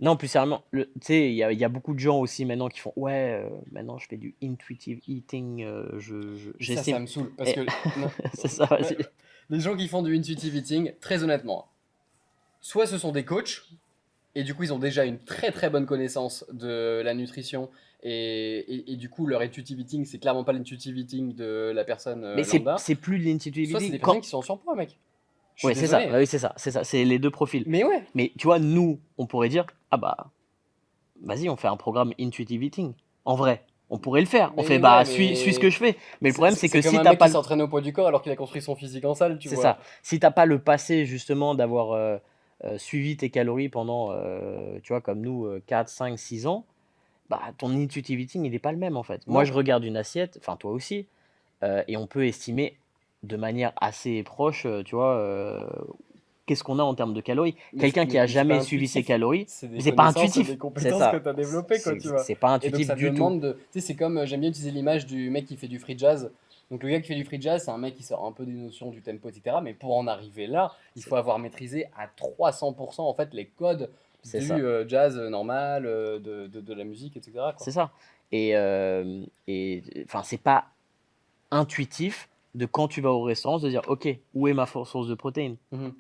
non, plus sérieusement, tu sais, il y a beaucoup de gens aussi maintenant qui font ouais, maintenant je fais du intuitive eating, Et ça j'estime. me saoule. Parce Et- que non, c'est ça, ouais, vas-y. les gens qui font du intuitive eating, très honnêtement, soit ce sont des coachs, et du coup ils ont déjà une très très bonne connaissance de la nutrition, et du coup leur intuitive eating, c'est clairement pas l'intuitive eating de la personne Mais lambda. c'est plus de l'intuitive Soit c'est eating. des personnes qui sont en surpoids, mec. Je suis Ouais, c'est ça. désolé. Oui, c'est ça. C'est ça. C'est les deux profils. Mais ouais. Mais tu vois, nous, on pourrait dire ah bah vas-y, on fait un programme intuitive eating. En vrai, on pourrait le faire. On fait Mais ouais, bah suis ce que mais je fais. Mais le problème c'est c'est que comme si un t'as mec pas qui le s'entraîne au poids du corps alors qu'il a construit son physique en salle, tu C'est vois. ça. Si t'as pas le passé justement d'avoir suivi tes calories pendant, tu vois, comme nous, 4, 5, 6 ans, bah ton intuitive eating, il n'est pas le même en fait. Moi, Non. je regarde une assiette, enfin toi aussi, et on peut estimer de manière assez proche, tu vois, qu'est-ce qu'on a en termes de calories. Quelqu'un qui a C'est pas jamais suivi ses intuitif. calories, C'est mais des c'est pas connaissances et intuitif. des C'est compétences que ça. tu as développées, quoi, tu vois. C'est pas Et donc intuitif ça te du tout. demande de. Tu sais, c'est comme, j'aime bien utiliser l'image du mec qui fait du free jazz. Donc le gars qui fait du free jazz, c'est un mec qui sort un peu des notions du tempo, etc. Mais pour en arriver là, il C'est faut avoir maîtrisé à 300% en fait les codes c'est du ça. jazz normal, de la musique, etc. quoi. C'est ça. Et enfin, c'est pas intuitif de quand tu vas au restaurant de dire ok, où est ma source de protéines. Mhm.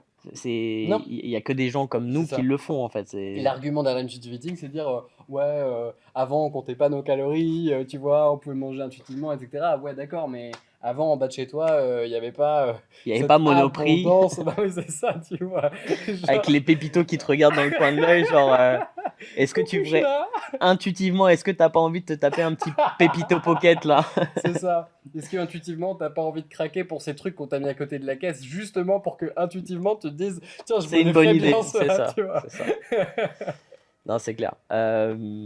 Non, Il y a que des gens comme c'est nous qui ça. le font en fait. Et l'argument d'un intuitive eating, c'est de dire ouais, avant on comptait pas nos calories, tu vois, on pouvait manger intuitivement, etc. Ouais, d'accord, mais Avant, en bas de chez toi, il n'y avait pas Il n'y avait cette pas Monoprix abondance. Bah oui, c'est ça, tu vois. avec Genre, les pépitos qui te regardent dans le coin de l'œil, genre, est-ce que tu coucou pourrais, chat! intuitivement, est-ce que t'as pas envie de te taper un petit pépito pocket là? C'est ça. Est-ce que intuitivement, t'as pas envie de craquer pour ces trucs qu'on t'a mis à côté de la caisse, justement pour que intuitivement tu te dises, tiens, je me C'est une les bonne ferais idée, bien c'est ceux-là, ça, tu vois. c'est ça. Non, c'est clair. Euh,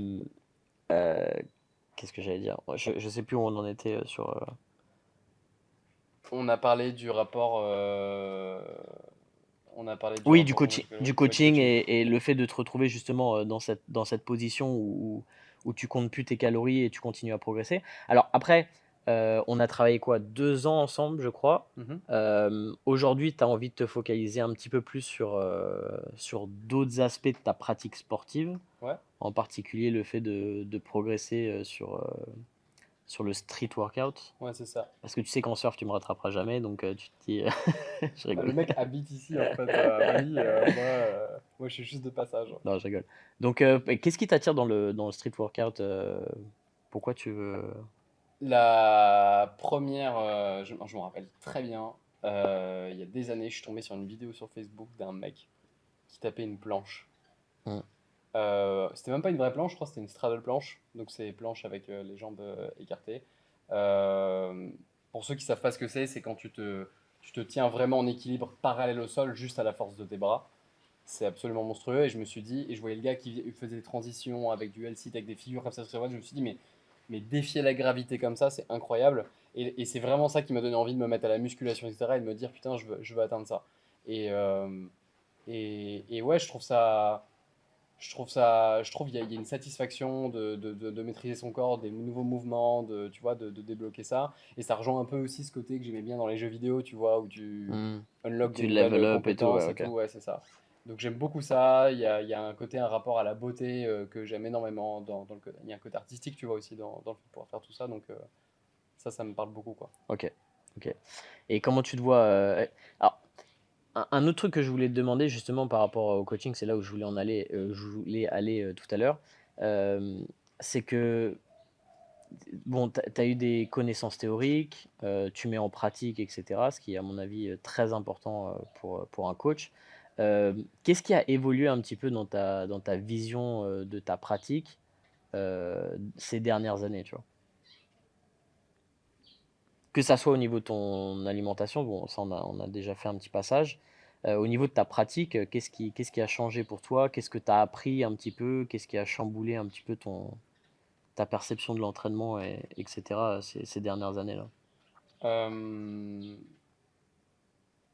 Qu'est-ce que j'allais dire? Je sais plus où on en était sur. On a parlé du rapport. On a parlé du Oui, rapport. Comment est-ce que. du Ouais, du coaching coaching. et le fait de te retrouver justement dans cette position où tu comptes plus tes calories et tu continues à progresser. Alors après, on a travaillé quoi? 2 ans ensemble, je crois. Mhm. Aujourd'hui, tu as envie de te focaliser un petit peu plus sur d'autres aspects de ta pratique sportive, Ouais. en particulier le fait de progresser sur le street workout. Ouais, c'est ça. Parce que tu sais qu'en surf, tu me rattraperas jamais, donc tu te dis. Je Ah, rigole. le mec habite ici, en fait, à Bali. Moi, je suis juste de passage. Non, je rigole. Donc, qu'est-ce qui t'attire dans le street workout? Pourquoi tu veux. La première, je me rappelle très bien, il y a des années, je suis tombé sur une vidéo sur Facebook d'un mec qui tapait une planche. Hmm. C'était même pas une vraie planche, je crois que c'était une straddle planche, donc c'est planche avec les jambes écartées. Euh, pour ceux qui savent pas ce que c'est quand tu te tiens vraiment en équilibre parallèle au sol, juste à la force de tes bras. C'est absolument monstrueux et je me suis dit, et je voyais le gars qui faisait des transitions avec du L-sit, avec des figures comme ça sur je me suis dit, mais défier la gravité comme ça, c'est incroyable. Et c'est vraiment ça qui m'a donné envie de me mettre à la musculation, etc. et de me dire, putain, je veux atteindre ça. Et, euh, et ouais, je trouve il y a une satisfaction de maîtriser son corps, des nouveaux mouvements, tu vois, de débloquer ça. Et ça rejoint un peu aussi ce côté que j'aimais bien dans les jeux vidéo, tu vois, où tu Hmm. unlock des Tu nouvelles level up et tout, ouais, compétences et ok. tout, ouais, c'est ça. Donc j'aime beaucoup ça. Il y a un côté, un rapport à la beauté que j'aime énormément dans le côté. Il y a un côté artistique, tu vois, aussi dans le fait de pouvoir faire tout ça. Donc ça me parle beaucoup, quoi. Ok, ok. Et comment tu te vois alors, un autre truc que je voulais te demander justement par rapport au coaching, c'est là où je voulais aller tout à l'heure, euh, c'est que bon, tu as eu des connaissances théoriques, tu mets en pratique, etc., ce qui est à mon avis très important pour un coach. Qu'est-ce qui a évolué un petit peu dans ta vision de ta pratique ces dernières années, tu vois? Que ça soit au niveau de ton alimentation, bon, ça on a déjà fait un petit passage. Au niveau de ta pratique, qu'est-ce qui a changé pour toi? Qu'est-ce que tu as appris un petit peu? Qu'est-ce qui a chamboulé un petit peu ta perception de l'entraînement, etc., ces dernières années-là? Euh,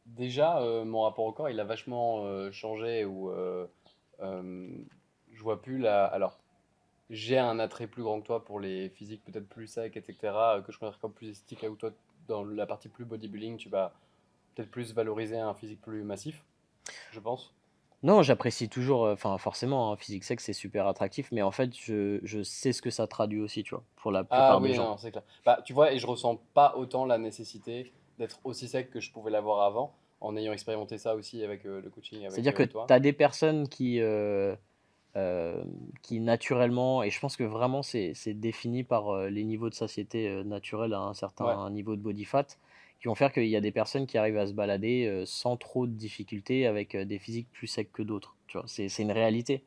Déjà, mon rapport au corps, il a vachement changé où euh, je vois plus la. Alors, j'ai un attrait plus grand que toi pour les physiques peut-être plus secs, etc., que je considère comme plus esthétique, là où toi, dans la partie plus bodybuilding, tu vas peut-être plus valoriser un physique plus massif, je pense. Non, j'apprécie toujours, enfin forcément, un physique sec, c'est super attractif, mais en fait, je sais ce que ça traduit aussi, tu vois, pour la Ah plupart des oui, gens. non, c'est clair. Bah, tu vois, et je ressens pas autant la nécessité d'être aussi sec que je pouvais l'avoir avant, en ayant expérimenté ça aussi avec le coaching avec C'est-à-dire que tu toi. as des personnes qui naturellement, et je pense que vraiment c'est défini par les niveaux de satiété naturelle à un Ouais. certain niveau de body fat, qui vont faire qu'il y a des personnes qui arrivent à se balader sans trop de difficultés avec des physiques plus secs que d'autres. Tu vois, c'est une réalité.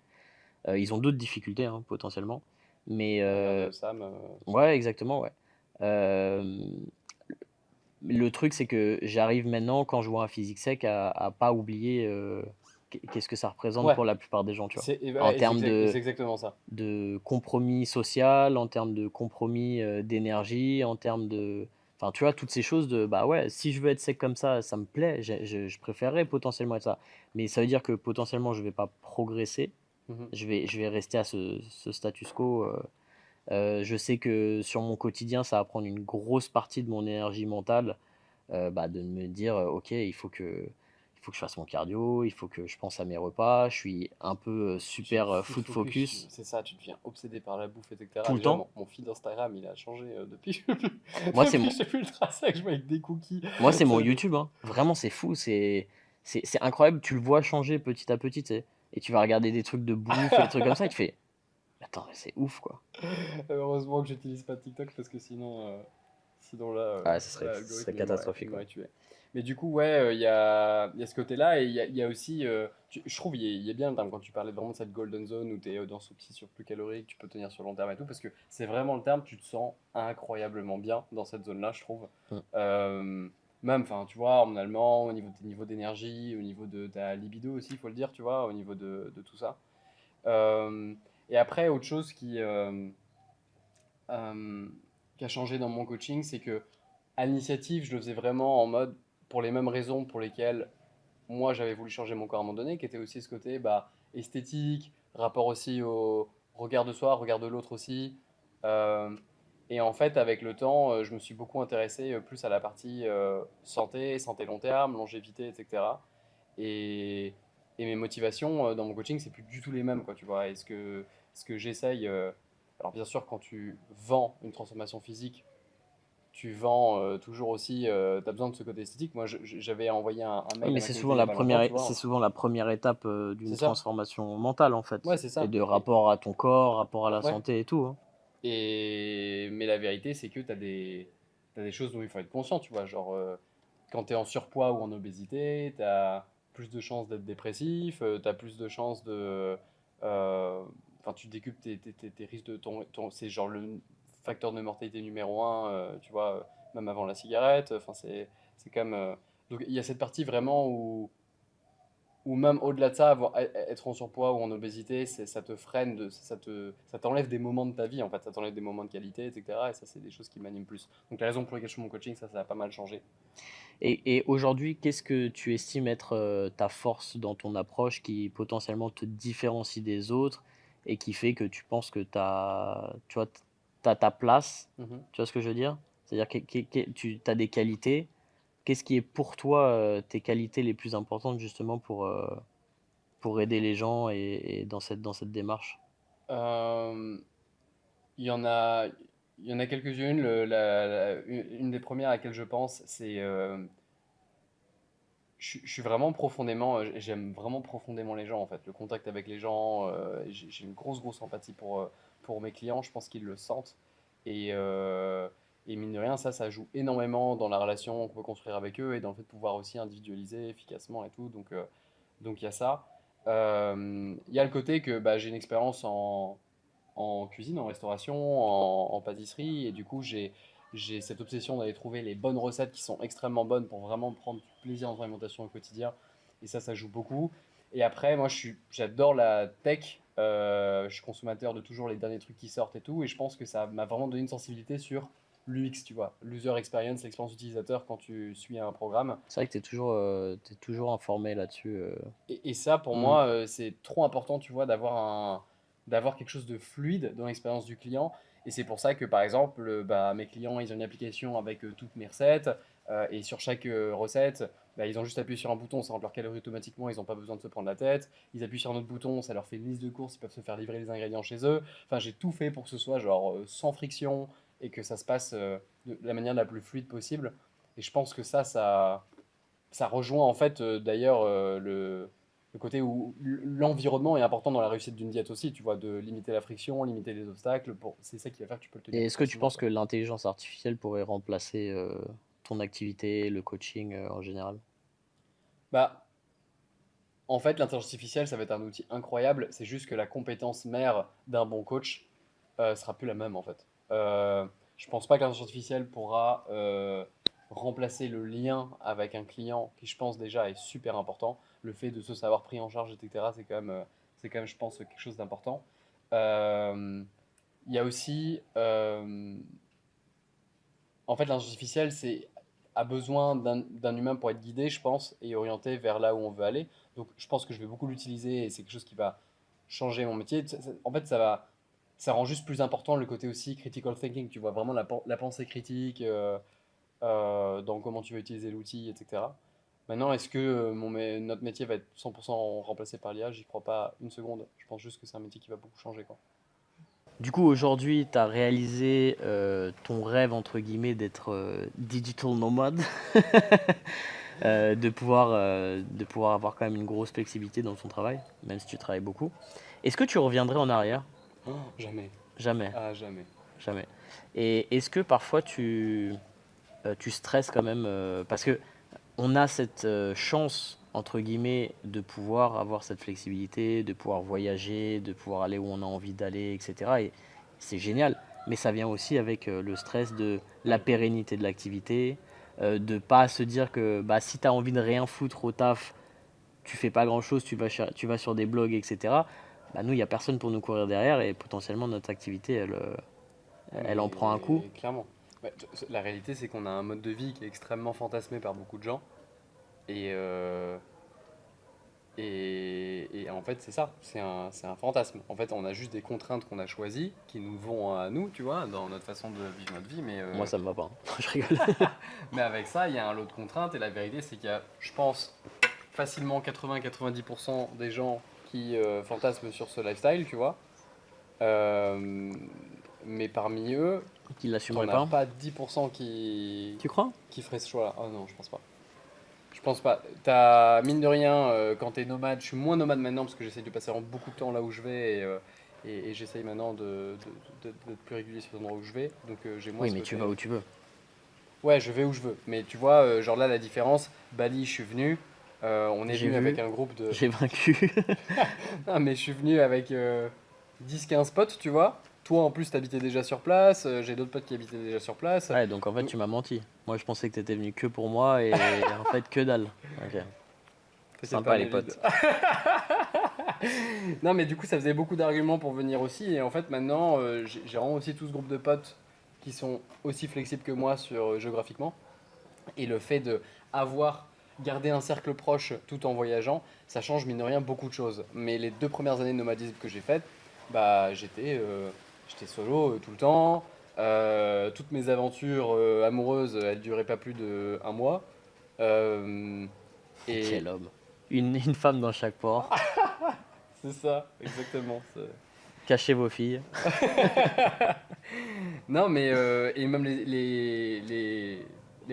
Ils ont d'autres difficultés hein, potentiellement, mais Regarde Sam. ouais, exactement, ouais. Euh, le truc, c'est que j'arrive maintenant, quand je vois un physique sec, à pas oublier qu'est-ce que ça représente Ouais, pour la plupart des gens, tu vois. En ouais, termes c'est exactement ça. de compromis social, en termes de compromis d'énergie, en termes de. Enfin, tu vois, toutes ces choses de. Bah ouais, si je veux être sec comme ça me plaît, je préférerais potentiellement être ça. Mais ça veut dire que potentiellement, je vais pas progresser, Mhm. je vais rester à ce status quo. Je sais que sur mon quotidien, ça va prendre une grosse partie de mon énergie mentale bah, de me dire ok, il faut que je fasse mon cardio, il faut que je pense à mes repas, je suis un peu super Food food focus, focus c'est ça, tu deviens obsédé par la bouffe, etc. tout le Déjà, temps. mon feed Instagram, il a changé depuis, Moi, c'est depuis mon, que j'ai fait Ultra Sec, je vois avec des cookies. moi, c'est mon Ça, YouTube, hein. Vraiment, c'est fou, c'est incroyable. Tu le vois changer petit à petit, tu sais. Et tu vas regarder des trucs de bouffe et des trucs comme ça, et tu fais, attends, mais c'est ouf, quoi. heureusement que j'utilise pas TikTok parce que sinon, Sinon là, Ouais, ce serait l'algorithme, catastrophique. il m'aurait tué. Mais du coup, ouais, il y a ce côté-là et il y a aussi, je trouve, il y a bien le terme quand tu parlais vraiment de cette golden zone où tu es dans ce petit surplus calorique, tu peux tenir sur le long terme et tout, parce que c'est vraiment le terme, tu te sens incroyablement bien dans cette zone-là, je trouve. Mm. Euh, Même, enfin, tu vois, hormonalement, au niveau de tes niveaux d'énergie, au niveau de ta libido aussi, il faut le dire, tu vois, au niveau de tout ça. Euh, et après, autre chose euh, qui a changé dans mon coaching, c'est que à l'initiative, je le faisais vraiment en mode pour les mêmes raisons pour lesquelles moi j'avais voulu changer mon corps à un moment donné, qui était aussi ce côté bah, esthétique, rapport aussi au regard de soi, regard de l'autre aussi. Euh, et en fait, avec le temps, je me suis beaucoup intéressé plus à la partie santé, santé long terme, longévité, etc. Et, et mes motivations dans mon coaching, c'est plus du tout les mêmes, quoi, tu vois. Et ce que j'essaye, alors bien sûr, quand tu vends une transformation physique, tu vends toujours aussi, tu as besoin de ce côté esthétique. Moi, j'avais envoyé un Oui, mail à mais ma communauté il n'y a pas longtemps, tu c'est vois. souvent la première étape d'une C'est ça. transformation mentale en Ouais, fait, c'est et ça. de rapport à ton corps, rapport à la Ouais. santé et tout, hein. Mais la vérité, c'est que t'as des choses dont il faut être conscient, tu vois. Genre, quand tu es en surpoids ou en obésité, tu as plus de chances d'être dépressif, tu as plus de chances de. Enfin, tu décuples tes risques de c'est genre le facteur de mortalité numéro un, tu vois, même avant la cigarette. Enfin, c'est quand même. Donc, il y a cette partie vraiment ou même au-delà de ça, être en surpoids ou en obésité, ça te freine, ça t'enlève des moments de ta vie, en fait, ça t'enlève des moments de qualité, etc. Et ça, c'est des choses qui m'animent plus. Donc la raison pour laquelle je fais mon coaching, ça a pas mal changé. Et aujourd'hui, qu'est-ce que tu estimes être ta force dans ton approche qui potentiellement te différencie des autres et qui fait que tu penses que tu vois, t'as ta place, Mhm. tu vois ce que je veux dire? C'est-à-dire que tu as des qualités. Qu'est-ce qui est pour toi tes qualités les plus importantes justement pour aider les gens et dans cette démarche? Euh, il y en a, il y en a quelques-unes. Une des premières à laquelle je pense, c'est je suis vraiment profondément, j'aime vraiment profondément les gens en fait, le contact avec les gens. J'ai une grosse empathie pour mes clients, je pense qu'ils le sentent. Et, euh, et mine de rien, ça joue énormément dans la relation qu'on peut construire avec eux et dans le fait de pouvoir aussi individualiser efficacement et tout. Donc il y a ça. Il y a le côté que bah, j'ai une expérience en cuisine, en restauration, en pâtisserie. Et du coup, j'ai cette obsession d'aller trouver les bonnes recettes qui sont extrêmement bonnes pour vraiment prendre du plaisir dans l'alimentation au quotidien. Et ça joue beaucoup. Et après, moi, j'adore la tech. Je suis consommateur de toujours les derniers trucs qui sortent et tout. Et je pense que ça m'a vraiment donné une sensibilité sur l'UX, tu vois, l'user experience, l'expérience utilisateur quand tu suis un programme. C'est vrai que t'es toujours informé là-dessus. Et ça, pour Mm. moi, c'est trop important, tu vois, d'avoir quelque chose de fluide dans l'expérience du client. Et c'est pour ça que, par exemple, bah, mes clients, ils ont une application avec toutes mes recettes. Et sur chaque recette, bah, ils ont juste appuyé sur un bouton, ça rentre leurs calories automatiquement, ils n'ont pas besoin de se prendre la tête. Ils appuient sur un autre bouton, ça leur fait une liste de courses, ils peuvent se faire livrer les ingrédients chez eux. Enfin, j'ai tout fait pour que ce soit genre sans friction et que ça se passe de la manière la plus fluide possible. Et je pense que ça rejoint en fait d'ailleurs le côté où l'environnement est important dans la réussite d'une diète aussi, tu vois, de limiter la friction, limiter les obstacles, c'est ça qui va faire que tu peux le tenir Et plus est-ce que tu facilement, penses quoi. que l'intelligence artificielle pourrait remplacer ton activité, le coaching en général? Bah, en fait, l'intelligence artificielle, ça va être un outil incroyable, c'est juste que la compétence mère d'un bon coach sera plus la même en fait. Je pense pas que l'intelligence artificielle pourra remplacer le lien avec un client qui, je pense, déjà est super important. Le fait de se savoir pris en charge, etc., c'est quand même, je pense, quelque chose d'important. Euh, Il y a aussi, en fait, l'intelligence artificielle, a besoin d'un humain pour être guidé, je pense, et orienté vers là où on veut aller. Donc, je pense que je vais beaucoup l'utiliser et c'est quelque chose qui va changer mon métier. En fait, ça rend juste plus important le côté aussi critical thinking. Tu vois vraiment la pensée critique dans comment tu vas utiliser l'outil, etc. Maintenant, est-ce que notre métier va être 100% remplacé par l'IA? J'y crois pas une seconde. Je pense juste que c'est un métier qui va beaucoup changer, quoi. Du coup, aujourd'hui, tu as réalisé ton rêve, entre guillemets, d'être digital nomade, de pouvoir avoir quand même une grosse flexibilité dans ton travail, même si tu travailles beaucoup. Est-ce que tu reviendrais en arrière? Oh, jamais. Jamais, Ah, jamais. jamais. Et est-ce que parfois tu stresses quand même parce que on a cette chance, entre guillemets, de pouvoir avoir cette flexibilité, de pouvoir voyager, de pouvoir aller où on a envie d'aller, etc. Et c'est génial. Mais ça vient aussi avec le stress de la pérennité de l'activité, de pas se dire que bah, si tu as envie de rien foutre au taf, tu fais pas grand-chose, tu vas sur des blogs, etc. Bah, nous, il n'y a personne pour nous courir derrière et potentiellement notre activité, elle en prend un coup. Mais clairement. Ouais, la réalité, c'est qu'on a un mode de vie qui est extrêmement fantasmé par beaucoup de gens. Et, et en fait, c'est ça, c'est un fantasme. En fait, on a juste des contraintes qu'on a choisies, qui nous vont à nous, tu vois, dans notre façon de vivre notre vie. Moi, ça me va pas. Je rigole. Mais avec ça, il y a un lot de contraintes. Et la vérité, c'est qu'il y a, je pense, facilement 80-90% des gens qui fantasment sur ce lifestyle, tu vois. Euh, mais parmi eux, Qui t'en l'assumerait as pas. pas 10% Tu crois? qui feraient ce choix-là. Oh non, je pense pas. Je pense pas. T'as, mine de rien, quand t'es nomade, je suis moins nomade maintenant parce que j'essaie de passer vraiment beaucoup de temps là où je vais et j'essaye maintenant d'être plus régulier sur les endroits où je vais. Donc j'ai moins Oui, ce mais tu côté. vas où tu veux. Ouais, je vais où je veux. Mais tu vois, genre là, la différence, Bali, je suis venu. On est J'ai venu avec vu, un groupe de. j'ai vaincu. Ah, mais je suis venu avec 10-15 potes, tu vois. Toi, en plus, t'habitais déjà sur place. J'ai d'autres potes qui habitaient déjà sur place. Ouais, donc en fait, Donc, tu m'as menti. Moi, je pensais que t'étais venu que pour moi et en fait, que dalle. Ok. t'inquiète pas, Sympa, les David. potes. Non, mais du coup, ça faisait beaucoup d'arguments pour venir aussi. Et en fait, maintenant, j'ai vraiment aussi tout ce groupe de potes qui sont aussi flexibles que moi géographiquement. Et le fait de avoir gardé un cercle proche tout en voyageant, ça change mine de rien beaucoup de choses. Mais les 2 premières années de nomadisme que j'ai faites, bah, j'étais solo tout le temps. Toutes mes aventures amoureuses, elles duraient pas plus de un mois. Euh, et Quel homme. Une femme dans chaque port. c'est ça, exactement. Cachez vos filles. Non, mais et même les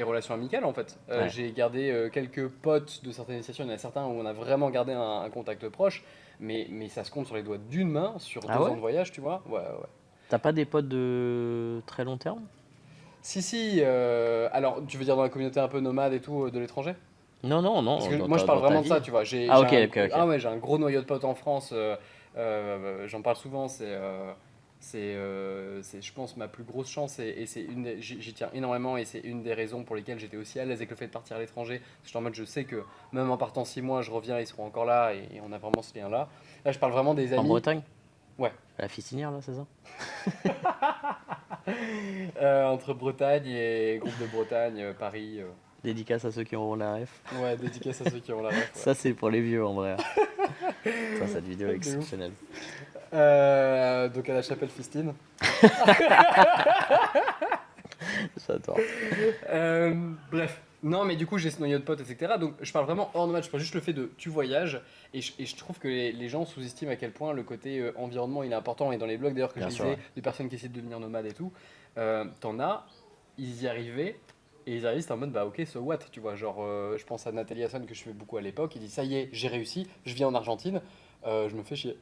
relations amicales en fait. Ouais. J'ai gardé quelques potes de certaines initiations. Il y en a certains où on a vraiment gardé un contact proche, mais ça se compte sur les doigts d'une main sur Ah 2 ans ouais? de voyage, tu vois. Ouais, ouais. T'as pas des potes de très long terme? Si, si. Alors, tu veux dire dans la communauté un peu nomade et tout de l'étranger? Non, non, Parce non, que moi, je parle dans ta vraiment de ça, vie. tu vois. Ah, ok, ok, Ah ok. ouais, j'ai un gros noyau de potes en France. J'en parle souvent. Je pense, ma plus grosse chance. Et c'est j'y tiens énormément. Et c'est une des raisons pour lesquelles j'étais aussi à l'aise avec le fait de partir à l'étranger. Parce que je suis en mode, je sais que même en partant 6 mois, je reviens, ils seront encore là. Et on a vraiment ce lien-là. Là, je parle vraiment des En amis. Bretagne? Ouais. La Fistinière, là, c'est ça? Entre Bretagne et groupe de Bretagne, Paris. Dédicace à ceux qui auront la ref. Ouais, dédicace à ceux qui ont la ref. Ça, c'est pour les vieux, en vrai. Ça, cette vidéo est Ouais. De ouf. exceptionnelle. Donc à la chapelle Fistine. J'adore. Bref. Non, mais du coup, j'ai ce noyau de potes, etc. Donc, je parle vraiment hors nomade. Je parle juste le fait de tu voyages. Et je trouve que les gens sous-estiment à quel point le côté environnement il est important. Et dans les blogs d'ailleurs que Bien je sûr, lisais, ouais. de personnes qui essaient de devenir nomades et tout, t'en as, ils y arrivaient. Et ils arrivent, c'était en mode bah ok, so what, tu vois. Genre, je pense à Nathalie Hassan que je fais beaucoup à l'époque. Il dit ça y est, j'ai réussi, je vis en Argentine. Je me fais chier.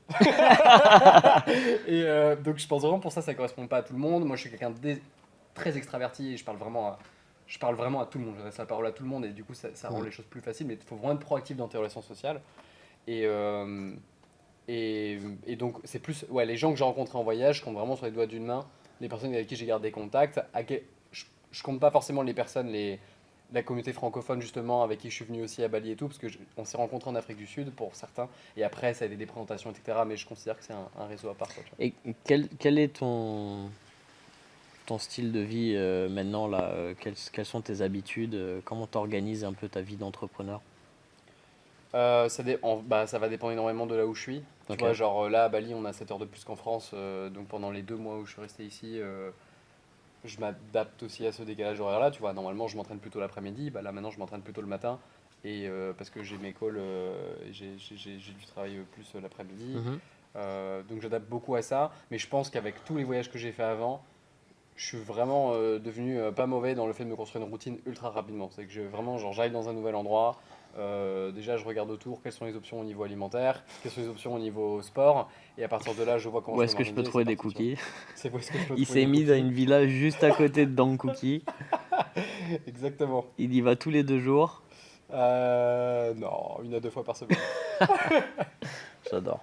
Et donc je pense vraiment pour ça, ça correspond pas à tout le monde. Moi, je suis quelqu'un de très extraverti et je parle vraiment à tout le monde. J'adresse la parole à tout le monde et du coup, ça rend Mm. les choses plus faciles. Mais il faut vraiment être proactif dans tes relations sociales. Et, euh, et donc, c'est plus ouais, les gens que j'ai rencontrés en voyage, je compte vraiment sur les doigts d'une main. Les personnes avec qui j'ai gardé contact. Je compte pas forcément les personnes, la communauté francophone justement, avec qui je suis venu aussi à Bali et tout, parce que on s'est rencontrés en Afrique du Sud pour certains. Et après, ça a été des présentations, etc. Mais je considère que c'est un réseau à part. Quoi, tu vois. Et quel est ton style de vie maintenant là? Quelles sont tes habitudes? Comment t'organises un peu ta vie d'entrepreneur? Bah, ça va dépendre énormément de là où je suis. Tu Ok. vois, genre là à Bali, on a 7 heures de plus qu'en France. Donc pendant les 2 mois où je suis resté ici, je m'adapte aussi à ce décalage horaire-là. Tu vois, normalement, je m'entraîne plutôt l'après-midi. Bah, là maintenant, je m'entraîne plutôt le matin. Et parce que j'ai mes calls, et j'ai du travail plus l'après-midi. Mhm. Donc j'adapte beaucoup à ça. Mais je pense qu'avec tous les voyages que j'ai fait avant, je suis vraiment devenu pas mauvais dans le fait de me construire une routine ultra rapidement. C'est que vraiment, genre, j'arrive dans un nouvel endroit, Déjà, je regarde autour quelles sont les options au niveau alimentaire, quelles sont les options au niveau sport, et à partir de là, je vois comment Où je peux est-ce que je peux m'organiser, et trouver c'est des parti, tu vois. cookies? C'est où est-ce que je peux Il trouver s'est des mis dans cookies? une villa juste à côté de Dang Cookie. Exactement. Il y va tous les 2 jours. Non, 1 à 2 fois par semaine. J'adore.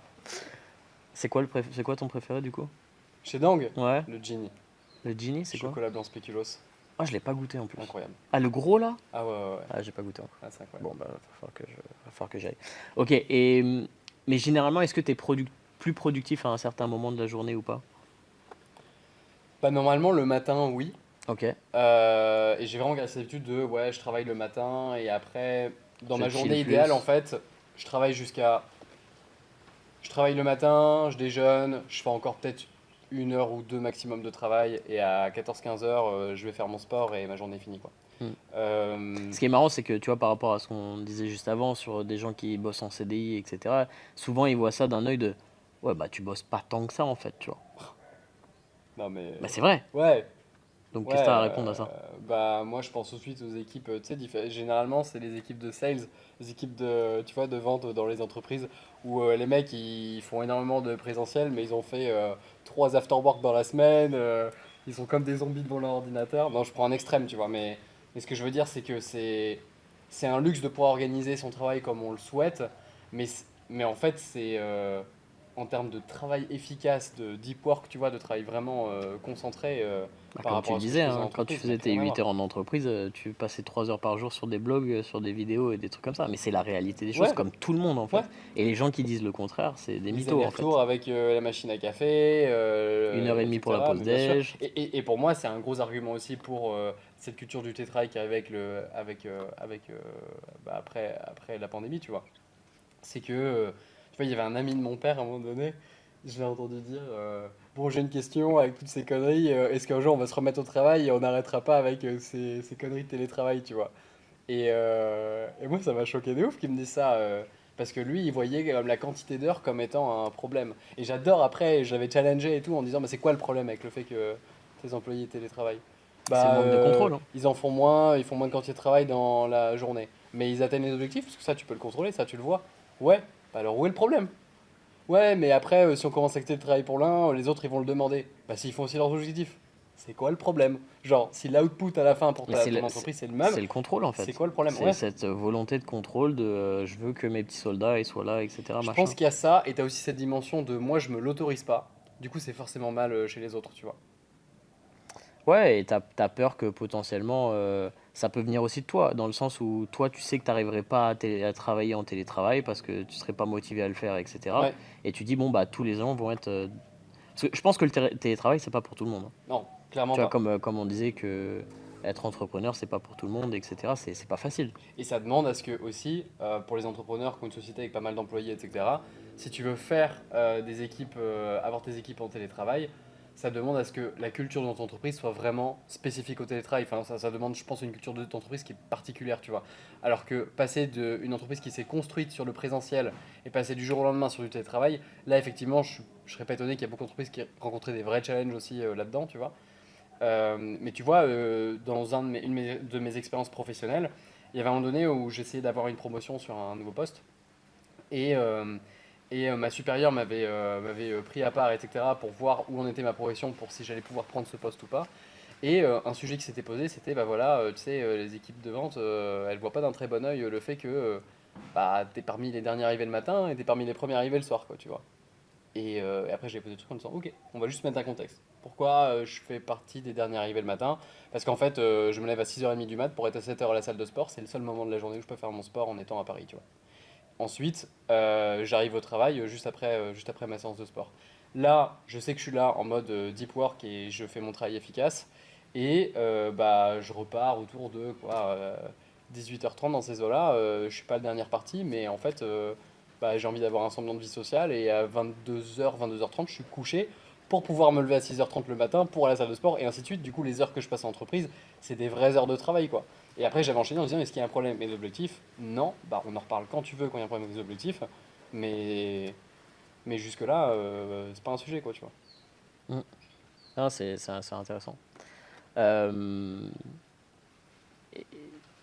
C'est quoi ton préféré du coup? Chez Dang, Ouais. le Genie, Le Genie, c'est quoi? chocolat blanc spéculoos, Ah, je l'ai pas goûté en plus. incroyable. Ah, le gros là? Ah ouais, ouais, ouais. Ah, j'ai pas goûté encore. Ah, c'est incroyable. Bon, bah, va falloir que j'aille. Ok, et mais généralement, est-ce que tu es plus productif à un certain moment de la journée ou pas? Bah, normalement, le matin, oui. Ok, Et j'ai vraiment gardé cette habitude de, ouais, je travaille le matin et après, dans je ma chill journée idéale, en plus. fait, je travaille jusqu'à. Je travaille le matin, je déjeune, je fais encore peut-être 1 heure ou 2 maximum de travail et à 14-15 heures, je vais faire mon sport et ma journée est finie, quoi. Hmm. Euh, Ce qui est marrant, c'est que tu vois, par rapport à ce qu'on disait juste avant sur des gens qui bossent en CDI, etc., souvent ils voient ça d'un œil de ouais, bah tu bosses pas tant que ça en fait, tu vois. Non mais. Bah c'est vrai. Ouais, Donc ouais, qu'est-ce que t'as à répondre à ça? bah moi je pense tout de suite aux équipes, tu sais, généralement c'est les équipes de sales, les équipes de, tu vois, de vente dans les entreprises où les mecs ils font énormément de présentiel mais ils ont fait 3 after-work dans la semaine, ils sont comme des zombies devant leur ordinateur. Non, je prends un extrême, tu vois, mais ce que je veux dire c'est que c'est un luxe de pouvoir organiser son travail comme on le souhaite, mais en fait c'est en termes de travail efficace, de deep work, tu vois, de travail vraiment concentré. Bah, Par comme tu rapport le à ce que je disais, faisais en hein, quand tu entreprise, ça n'a faisais plus tes rien à 8 voir. heures en entreprise, tu passais 3 heures par jour sur des blogs, sur des vidéos et des trucs comme ça. Mais c'est la réalité des choses, Ouais, comme tout le monde en ouais. fait. Et les gens qui disent le contraire, c'est des Les mythos en fait. allers-retours avec la machine à café, 1 heure et demie pour la etc. pause Mais bien sûr. déj. Et pour moi, c'est un gros argument aussi pour cette culture du télétravail qui arrive après la pandémie, tu vois. C'est que, tu vois, il y avait un ami de mon père à un moment donné, je l'ai entendu dire, bon, j'ai une question avec toutes ces conneries, est-ce qu'un jour on va se remettre au travail et on n'arrêtera pas avec ces conneries de télétravail, tu vois. Et moi, ça m'a choqué de ouf qu'il me dise ça, parce que lui, il voyait la quantité d'heures comme étant un problème. Et j'adore, après, je l'avais challengé et tout en disant, mais c'est quoi le problème avec le fait que tes employés télétravaillent? C'est le Bah, manque de contrôle, hein. ils en font moins, ils font moins de quantité de travail dans la journée. Mais ils atteignent les objectifs, parce que ça, tu peux le contrôler, ça, tu le vois. Ouais, bah alors où est le problème? Ouais, mais après, si on commence à accepter le travail pour l'un, les autres, ils vont le demander. Bah, s'ils font aussi leurs objectifs, c'est quoi le problème? Genre, si l'output à la fin pour Mais c'est ton le, c'est entreprise, c'est le même, c'est le contrôle en c'est fait. quoi le problème? C'est Ouais. cette volonté de contrôle de je veux que mes petits soldats ils soient là, etc. Je pense Machin. qu'il y a ça, et t'as aussi cette dimension de moi, je me l'autorise pas. Du coup, c'est forcément mal chez les autres, tu vois. Ouais, et t'as peur que potentiellement ça peut venir aussi de toi, dans le sens où toi tu sais que t'arriverais pas à travailler en télétravail parce que tu serais pas motivé à le faire, etc. Ouais, Et tu dis bon bah tous les gens vont être. Parce que je pense que le télétravail c'est pas pour tout le monde, hein. non, clairement Tu vois, pas. comme on disait que être entrepreneur c'est pas pour tout le monde, etc. C'est pas facile. Et ça demande à ce que aussi, pour les entrepreneurs qui ont une société avec pas mal d'employés, etc., si tu veux faire des équipes, avoir tes équipes en télétravail, ça demande à ce que la culture de notre entreprise soit vraiment spécifique au télétravail. Enfin, ça demande, je pense, une culture de d'entreprise qui est particulière, tu vois. Alors que passer d'une entreprise qui s'est construite sur le présentiel et passer du jour au lendemain sur du télétravail, là, effectivement, je serais pas étonné qu'il y a beaucoup d'entreprises qui rencontraient des vrais challenges aussi là-dedans, tu vois. Mais tu vois, dans une de mes expériences professionnelles, il y avait un moment donné où j'essayais d'avoir une promotion sur un nouveau poste. Et, ma supérieure m'avait pris à part, etc., pour voir où en était ma progression, pour si j'allais pouvoir prendre ce poste ou pas. Et un sujet qui s'était posé, c'était, bah voilà, tu sais, les équipes de vente, elles voient pas d'un très bon œil le fait que bah, t'es parmi les derniers arrivés le matin et t'es parmi les premiers arrivés le soir, quoi, tu vois. Et après, j'ai posé le truc en disant, ok, on va juste mettre un contexte. Pourquoi je fais partie des derniers arrivés le matin? Parce qu'en fait, je me lève à 6h30 du mat pour être à 7h à la salle de sport. C'est le seul moment de la journée où je peux faire mon sport en étant à Paris, tu vois. Ensuite, j'arrive au travail juste après ma séance de sport. Là, je sais que je suis là en mode deep work et je fais mon travail efficace. Et bah, je repars autour de quoi, 18h30 dans ces eaux-là. Je suis pas le dernier parti, mais en fait, bah, j'ai envie d'avoir un semblant de vie sociale. Et à 22h, 22h30, je suis couché pour pouvoir me lever à 6h30 le matin pour aller à la salle de sport et ainsi de suite. Du coup, les heures que je passe en entreprise, c'est des vraies heures de travail, quoi. Et après, j'avais enchaîné en disant, est-ce qu'il y a un problème avec mes objectifs? Non, bah on en reparle quand tu veux quand il y a un problème avec les objectifs, mais, mais jusque-là, c'est pas un sujet, quoi, tu vois. Mm. Ah, c'est intéressant. Euh,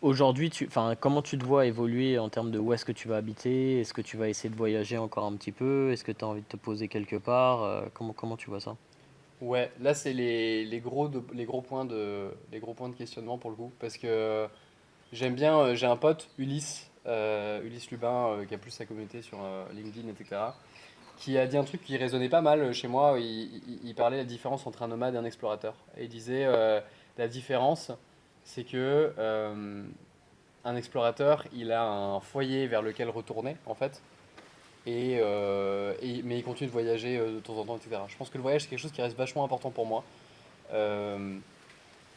Aujourd'hui, comment tu te vois évoluer en termes de où est-ce que tu vas habiter? Est-ce que tu vas essayer de voyager encore un petit peu? Est-ce que tu as envie de te poser quelque part? Comment tu vois ça? Ouais, là c'est les gros points de questionnement pour le coup, parce que j'aime bien, j'ai un pote, Ulysse Lubin, qui a plus sa communauté sur LinkedIn, etc., qui a dit un truc qui résonnait pas mal chez moi. Il parlait de la différence entre un nomade et un explorateur. Et il disait la différence, c'est que un explorateur, il a un foyer vers lequel retourner, en fait, mais il continue de voyager de temps en temps, etc. Je pense que le voyage, c'est quelque chose qui reste vachement important pour moi. Euh,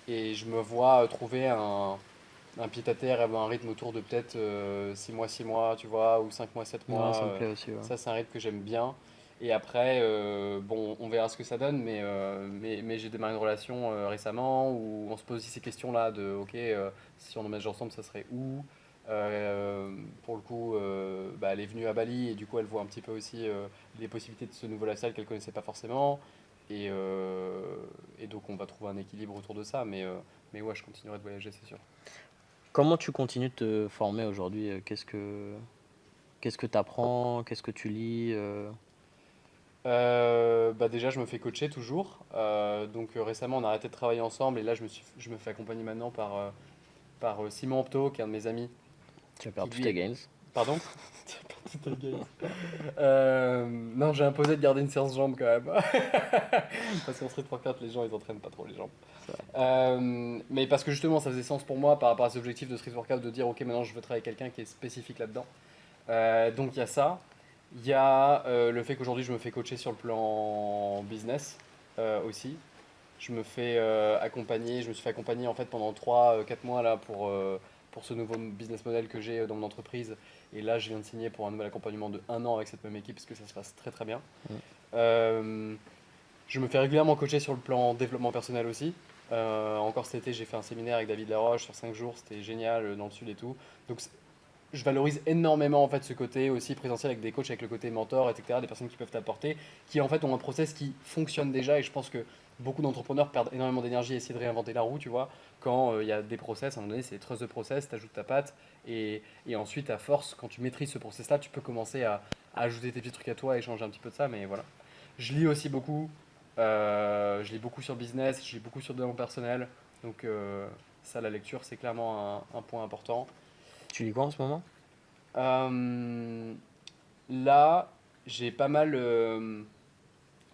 et je me vois trouver un pied-à-terre et avoir un rythme autour de peut-être 6 mois, tu vois, ou 5 mois, 7 Ouais, mois. ça me plaît aussi, ouais. Ça, c'est un rythme que j'aime bien. Et après, bon, on verra ce que ça donne, mais j'ai démarré une relation récemment où on se pose aussi ces questions-là de, ok, si on emménage ensemble, ça serait où? Pour le coup, bah, elle est venue à Bali et du coup, elle voit un petit peu aussi les possibilités de ce nouveau lifestyle qu'elle connaissait pas forcément. Et donc, on va trouver un équilibre autour de ça, mais ouais, je continuerai de voyager, c'est sûr. Comment tu continues de te former aujourd'hui? Qu'est-ce que tu apprends? Qu'est-ce que tu lis? Bah déjà, je me fais coacher toujours. Donc récemment, on a arrêté de travailler ensemble et là, je me fais accompagner maintenant par Simon Opto, qui est un de mes amis, Tu vas qui perdre tous lui tes est... gains. Pardon? Non, j'ai imposé de garder une séance jambes quand même. Parce qu'en street workout, les gens, ils entraînent pas trop les jambes. Ça. Mais parce que justement, ça faisait sens pour moi par rapport à ces objectifs de street workout de dire, ok, maintenant, je veux travailler avec quelqu'un qui est spécifique là-dedans. Donc il y a ça. Il y a le fait qu'aujourd'hui je me fais coacher sur le plan business aussi. Je me suis fait accompagner en fait pendant 3 4 mois là pour ce nouveau business model que j'ai dans mon entreprise. Et là je viens de signer pour un nouvel accompagnement de 1 an avec cette même équipe parce que ça se passe très très bien. Mm. Euh, je me fais régulièrement coacher sur le plan développement personnel aussi. Encore cet été j'ai fait un séminaire avec David Laroche sur 5 jours, c'était génial dans le sud et tout. Donc je valorise énormément en fait ce côté aussi présentiel avec des coachs, avec le côté mentor, etc. Des personnes qui peuvent t'apporter, qui en fait ont un process qui fonctionne déjà. Et je pense que beaucoup d'entrepreneurs perdent énormément d'énergie à essayer de réinventer la roue, tu vois. Quand il y a des process, à un moment donné, c'est des trusses de process, tu ajoutes ta patte. Et ensuite, à force, quand tu maîtrises ce process-là, tu peux commencer à ajouter tes petits trucs à toi et changer un petit peu de ça. Mais voilà. Je lis aussi beaucoup. Je lis beaucoup sur business, je lis beaucoup sur le développement personnel. Donc ça, la lecture, c'est clairement un point important. Tu lis quoi en ce moment? Euh, Là, j'ai pas mal,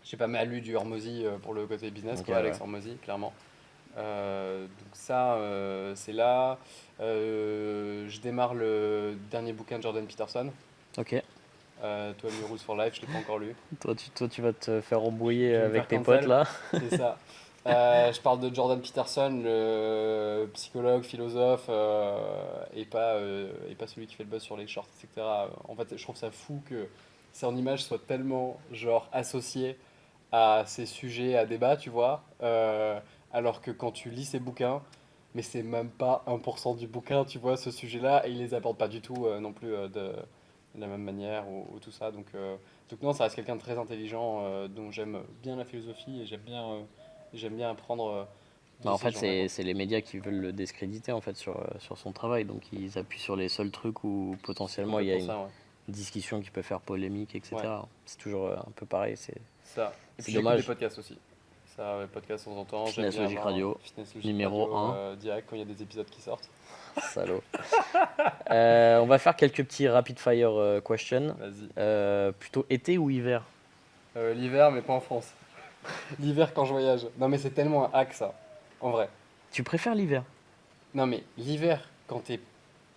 j'ai pas mal lu du Hormozy pour le côté business, Ok, quoi, ouais. Alex Hormozy, clairement. Donc ça, c'est là. Je démarre le dernier bouquin de Jordan Peterson, Ok. 12 Rules for Life, je l'ai pas encore lu. Toi, tu vas te faire embrouiller Je vais me avec faire tes potes cancel, là. c'est ça. Je parle de Jordan Peterson, le psychologue, philosophe, et pas celui qui fait le buzz sur les shorts, etc. En fait, je trouve ça fou que son image soit tellement genre associée à ces sujets à débat, tu vois. Alors que quand tu lis ses bouquins, mais c'est même pas 1% du bouquin, tu vois, ce sujet-là, et il les aborde pas du tout non plus de la même manière ou tout ça. Donc non, ça reste quelqu'un de très intelligent, dont j'aime bien la philosophie et j'aime bien apprendre Bah, de en ces fait, gens-là, quoi. c'est les médias qui veulent le discréditer en fait sur son travail. Donc ils appuient sur les seuls trucs où C'est potentiellement il y a complètement une ça, ouais. discussion qui peut faire polémique, Ouais, etc. C'est toujours un peu pareil. C'est ça. Et puis c'est j'écoute des dommage. podcasts aussi. Ça, ouais, podcasts de temps en temps, j'aime Fitness bien Logic avoir Radio, Fitness Logic numéro Radio un. direct quand il y a des épisodes qui sortent. Salaud. On va faire quelques petits rapid fire questions. Vas-y. Plutôt été ou hiver? L'hiver, mais pas en France. L'hiver quand je voyage. Non, mais c'est tellement un hack ça, en vrai. Tu préfères l'hiver? Non, mais l'hiver, quand t'es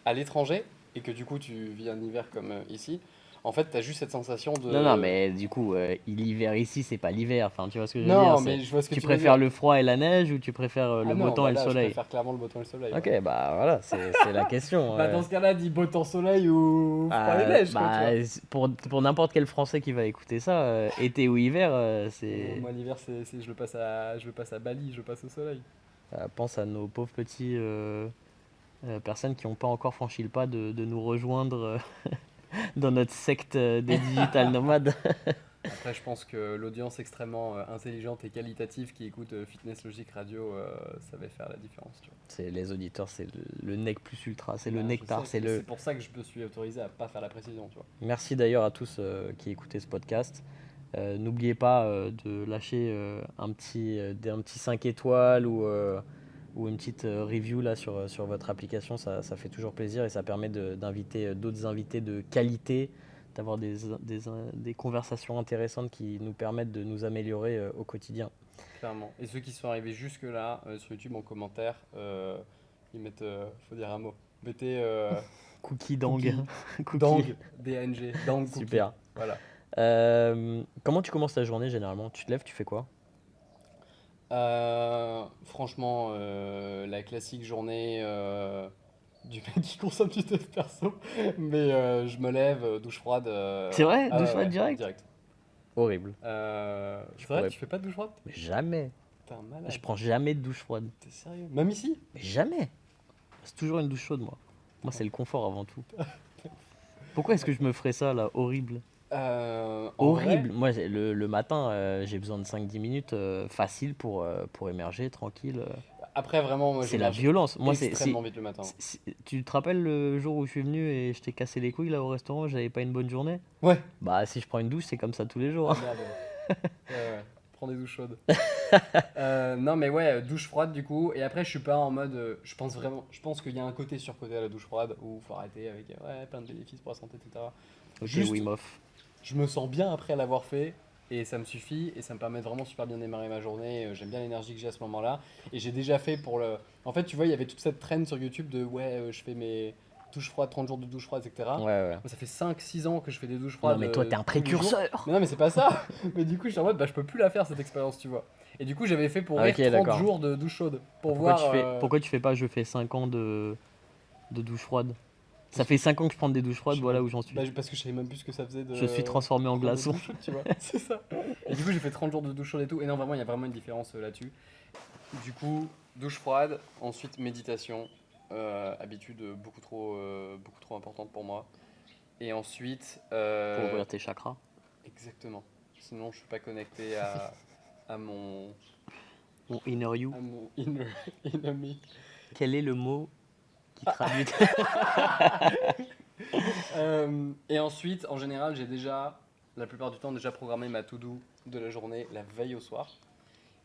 à l'étranger et que du coup tu vis un hiver comme ici, en fait, t'as juste cette sensation Non, non, de. mais du coup, l'hiver ici, c'est pas l'hiver. Enfin, tu vois ce que je veux dire? Non, mais je vois ce que Tu tu veux préfères dire. le froid et la neige ou tu préfères Ah le beau non, temps bah et le là, je soleil? préfère clairement le beau temps et le soleil, ouais. Ok, bah voilà, c'est la question. Bah dans ce cas-là, dis beau temps soleil ou froid et neige, quoi, tu Bah, vois. pour n'importe quel Français qui va écouter ça, été ou hiver, Non, c'est. moi l'hiver, je le passe à Bali, je le passe au soleil. Pense à nos pauvres petits personnes qui n'ont pas encore franchi le pas de nous rejoindre dans notre secte des digital nomades. Après, je pense que l'audience extrêmement intelligente et qualitative qui écoute Fitness Logic Radio, ça va faire la différence, tu vois. C'est les auditeurs, c'est le nec plus ultra, c'est le Bah, je nectar, sais, c'est mais le. c'est pour ça que je me suis autorisé à pas faire la précision, tu vois. Merci d'ailleurs à tous qui écoutaient ce podcast. N'oubliez pas de lâcher un petit 5 étoiles ou une petite review là sur votre application. Ça fait toujours plaisir et ça permet d'inviter d'autres invités de qualité, d'avoir des conversations intéressantes qui nous permettent de nous améliorer au quotidien. Clairement. Et ceux qui sont arrivés jusque-là sur YouTube en commentaire, ils mettent, faut dire un mot. Mettez Cookie Dang. cookie, Cookie. dang, D-A-N-G, dang cookie. Super. Voilà. Comment tu commences ta journée généralement? Tu te lèves, tu fais quoi? Franchement, la classique journée du mec qui consomme du dev perso. Mais je me lève, douche froide. C'est vrai? Ah Douche ouais, froide ouais, direct? Horrible. C'est vrai, pourrais- tu fais pas de douche froide? Mais jamais. T'es un malade. Je prends jamais de douche froide. T'es sérieux? Même ici? Mais jamais. C'est toujours une douche chaude, moi. Moi, c'est le confort avant tout. Pourquoi est-ce que je me ferais ça, là? Horrible. En Horrible. vrai, Moi, le matin, j'ai besoin de 5-10 minutes facile pour émerger, tranquille. après, vraiment, moi, C'est la j'émerge violence. Moi, extrêmement vite le matin. tu te rappelles le jour où je suis venu et je t'ai cassé les couilles, là, au restaurant, j'avais pas une bonne journée? Ouais. Bah, si je prends une douche, c'est comme ça tous les jours. Ah merde. Ouais, ouais. Prends des douches chaudes. Non, mais ouais, douche froide du coup. Et après, je suis pas en mode. Je pense qu'il y a un côté surcoté à la douche froide où faut arrêter avec ouais, plein de bénéfices pour la santé, etc. Ok, Juste, Wim Hof. je me sens bien après l'avoir fait et ça me suffit et ça me permet de vraiment super bien démarrer ma journée. J'aime bien l'énergie que j'ai à ce moment-là. Et j'ai déjà fait pour le. En fait, tu vois, il y avait toute cette trend sur YouTube de ouais, je fais mes douches froides, 30 jours de douche froide, etc. Ouais, ouais. Moi, ça fait 5-6 ans que je fais des douches Non, froides. mais toi, t'es un tous les jours. précurseur. Mais non, mais c'est pas ça. Mais du coup, je suis en mode, bah, je peux plus la faire cette expérience, tu vois. Et du coup, j'avais fait pour Ah, rire ok, 30 d'accord. jours de douche chaude pour Pourquoi voir. pourquoi tu fais pas je fais 5 ans de douche froide? Ça fait 5 ans que je prends des douches froides, je- voilà où j'en suis. bah, parce que je savais même plus ce que ça faisait de. Je suis transformé en prendre des glaçon. douches chaudes, tu vois. C'est ça. Et du coup, j'ai fait 30 jours de douche chaude et tout. Et non, vraiment, il y a vraiment une différence là-dessus. Du coup, douche froide, ensuite méditation. Habitude beaucoup trop importante pour moi. Et ensuite. Pour ouvrir tes chakras. Exactement. Sinon, je suis pas connecté à mon, Mon inner you. à mon inner me. Quel est le mot qui traduit Et ensuite, en général, j'ai déjà, la plupart du temps, déjà programmé ma to-do de la journée la veille au soir.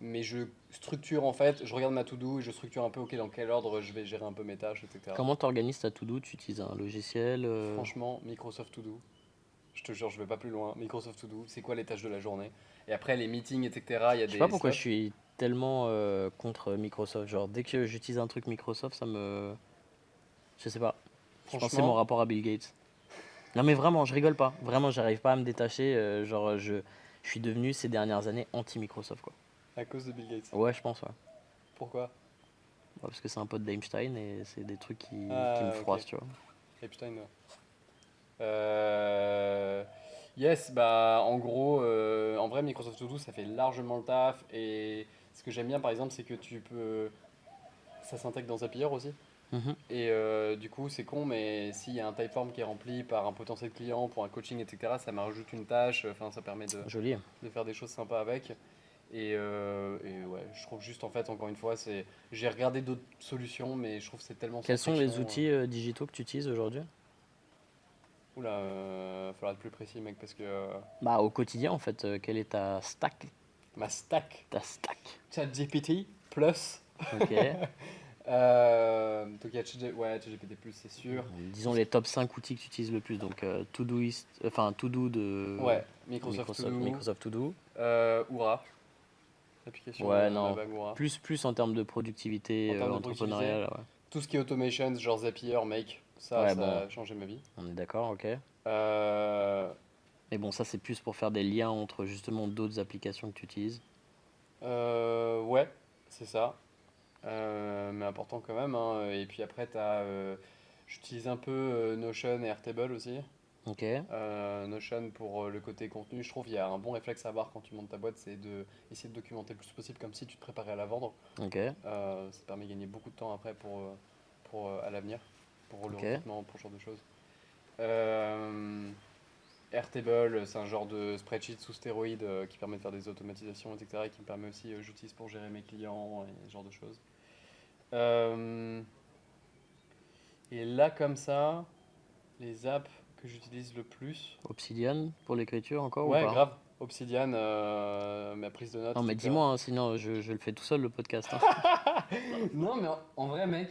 Mais je structure en fait, je regarde ma to-do et je structure un peu ok, dans quel ordre je vais gérer un peu mes tâches, etc. Comment tu organises ta to-do? Tu utilises un logiciel Franchement, Microsoft To-Do, je te jure, je vais pas plus loin. Microsoft To-Do, c'est quoi les tâches de la journée? Et après, les meetings, etc., il y a Je sais des pas pourquoi je slots. suis tellement contre Microsoft. Genre, dès que j'utilise un truc Microsoft, ça me. Je sais pas. Je pense que c'est mon Franchement, rapport à Bill Gates. Non, mais vraiment, je rigole pas. Vraiment, j'arrive pas à me détacher. Genre, je suis devenu ces dernières années anti-Microsoft, quoi. à cause de Bill Gates. Ouais, je pense, ouais. Pourquoi? Ouais, parce que c'est un pote d'Einstein et c'est des trucs qui Ah, me ok. froissent, tu vois. Epstein, ouais. Yes, bah en gros, en vrai, Microsoft To Do, ça fait largement le taf. Et ce que j'aime bien, par exemple, c'est que tu peux. Ça s'intègre dans Zapier aussi. Mhm. Et du coup, c'est con, mais s'il y a un typeform qui est rempli par un potentiel client pour un coaching, etc., ça m'ajoute une tâche. Enfin, ça permet Joli. de faire des choses sympas avec. Et ouais, je trouve juste, en fait, encore une fois, c'est. J'ai regardé d'autres solutions, mais je trouve que c'est tellement Quels sont les science-fiction. outils digitaux que tu utilises aujourd'hui? Oula, faudra être plus précis, mec, parce que Bah, au quotidien, en fait, quelle est ta stack? ma stack. Ta stack. ChatGPT plus. Ok. Donc il y a ChatGPT plus, c'est sûr. Disons les top 5 outils que tu utilises le plus. Donc, Todoist, enfin, To-Do de Ouais, Microsoft To Do, Microsoft To Do. Oura, l'application Ouais, la non. bague Oura. Plus en termes de productivité En termes de entrepreneuriale. Ouais. Tout ce qui est automation, genre Zapier, Make, ça, Ouais, ça bon. a changé ma vie. On est d'accord, ok. Euh, Mais bon, ça, c'est plus pour faire des liens entre justement d'autres applications que tu utilises. ouais, c'est ça. Mais important quand même, hein. Et puis après, j'utilise un peu Notion et Airtable aussi. Ok. Notion pour le côté contenu, je trouve il y a un bon réflexe à avoir quand tu montes ta boîte, c'est de essayer de documenter le plus possible comme si tu te préparais à la vendre. Ok. Ça te permet de gagner beaucoup de temps après pour à l'avenir, pour le Ok. recrutement, pour ce genre de choses. Euh, Airtable, c'est un genre de spreadsheet sous stéroïdes qui permet de faire des automatisations, etc. Et qui me permet aussi, j'utilise pour gérer mes clients et ce genre de choses. Euh, et là, comme ça, les apps que j'utilise le plus. Obsidian pour l'écriture encore ou Ouais, pas? grave. Obsidian, ma prise de notes, Non, mais etc. dis-moi, hein, sinon je le fais tout seul le podcast, hein. Non, mais en vrai, mec,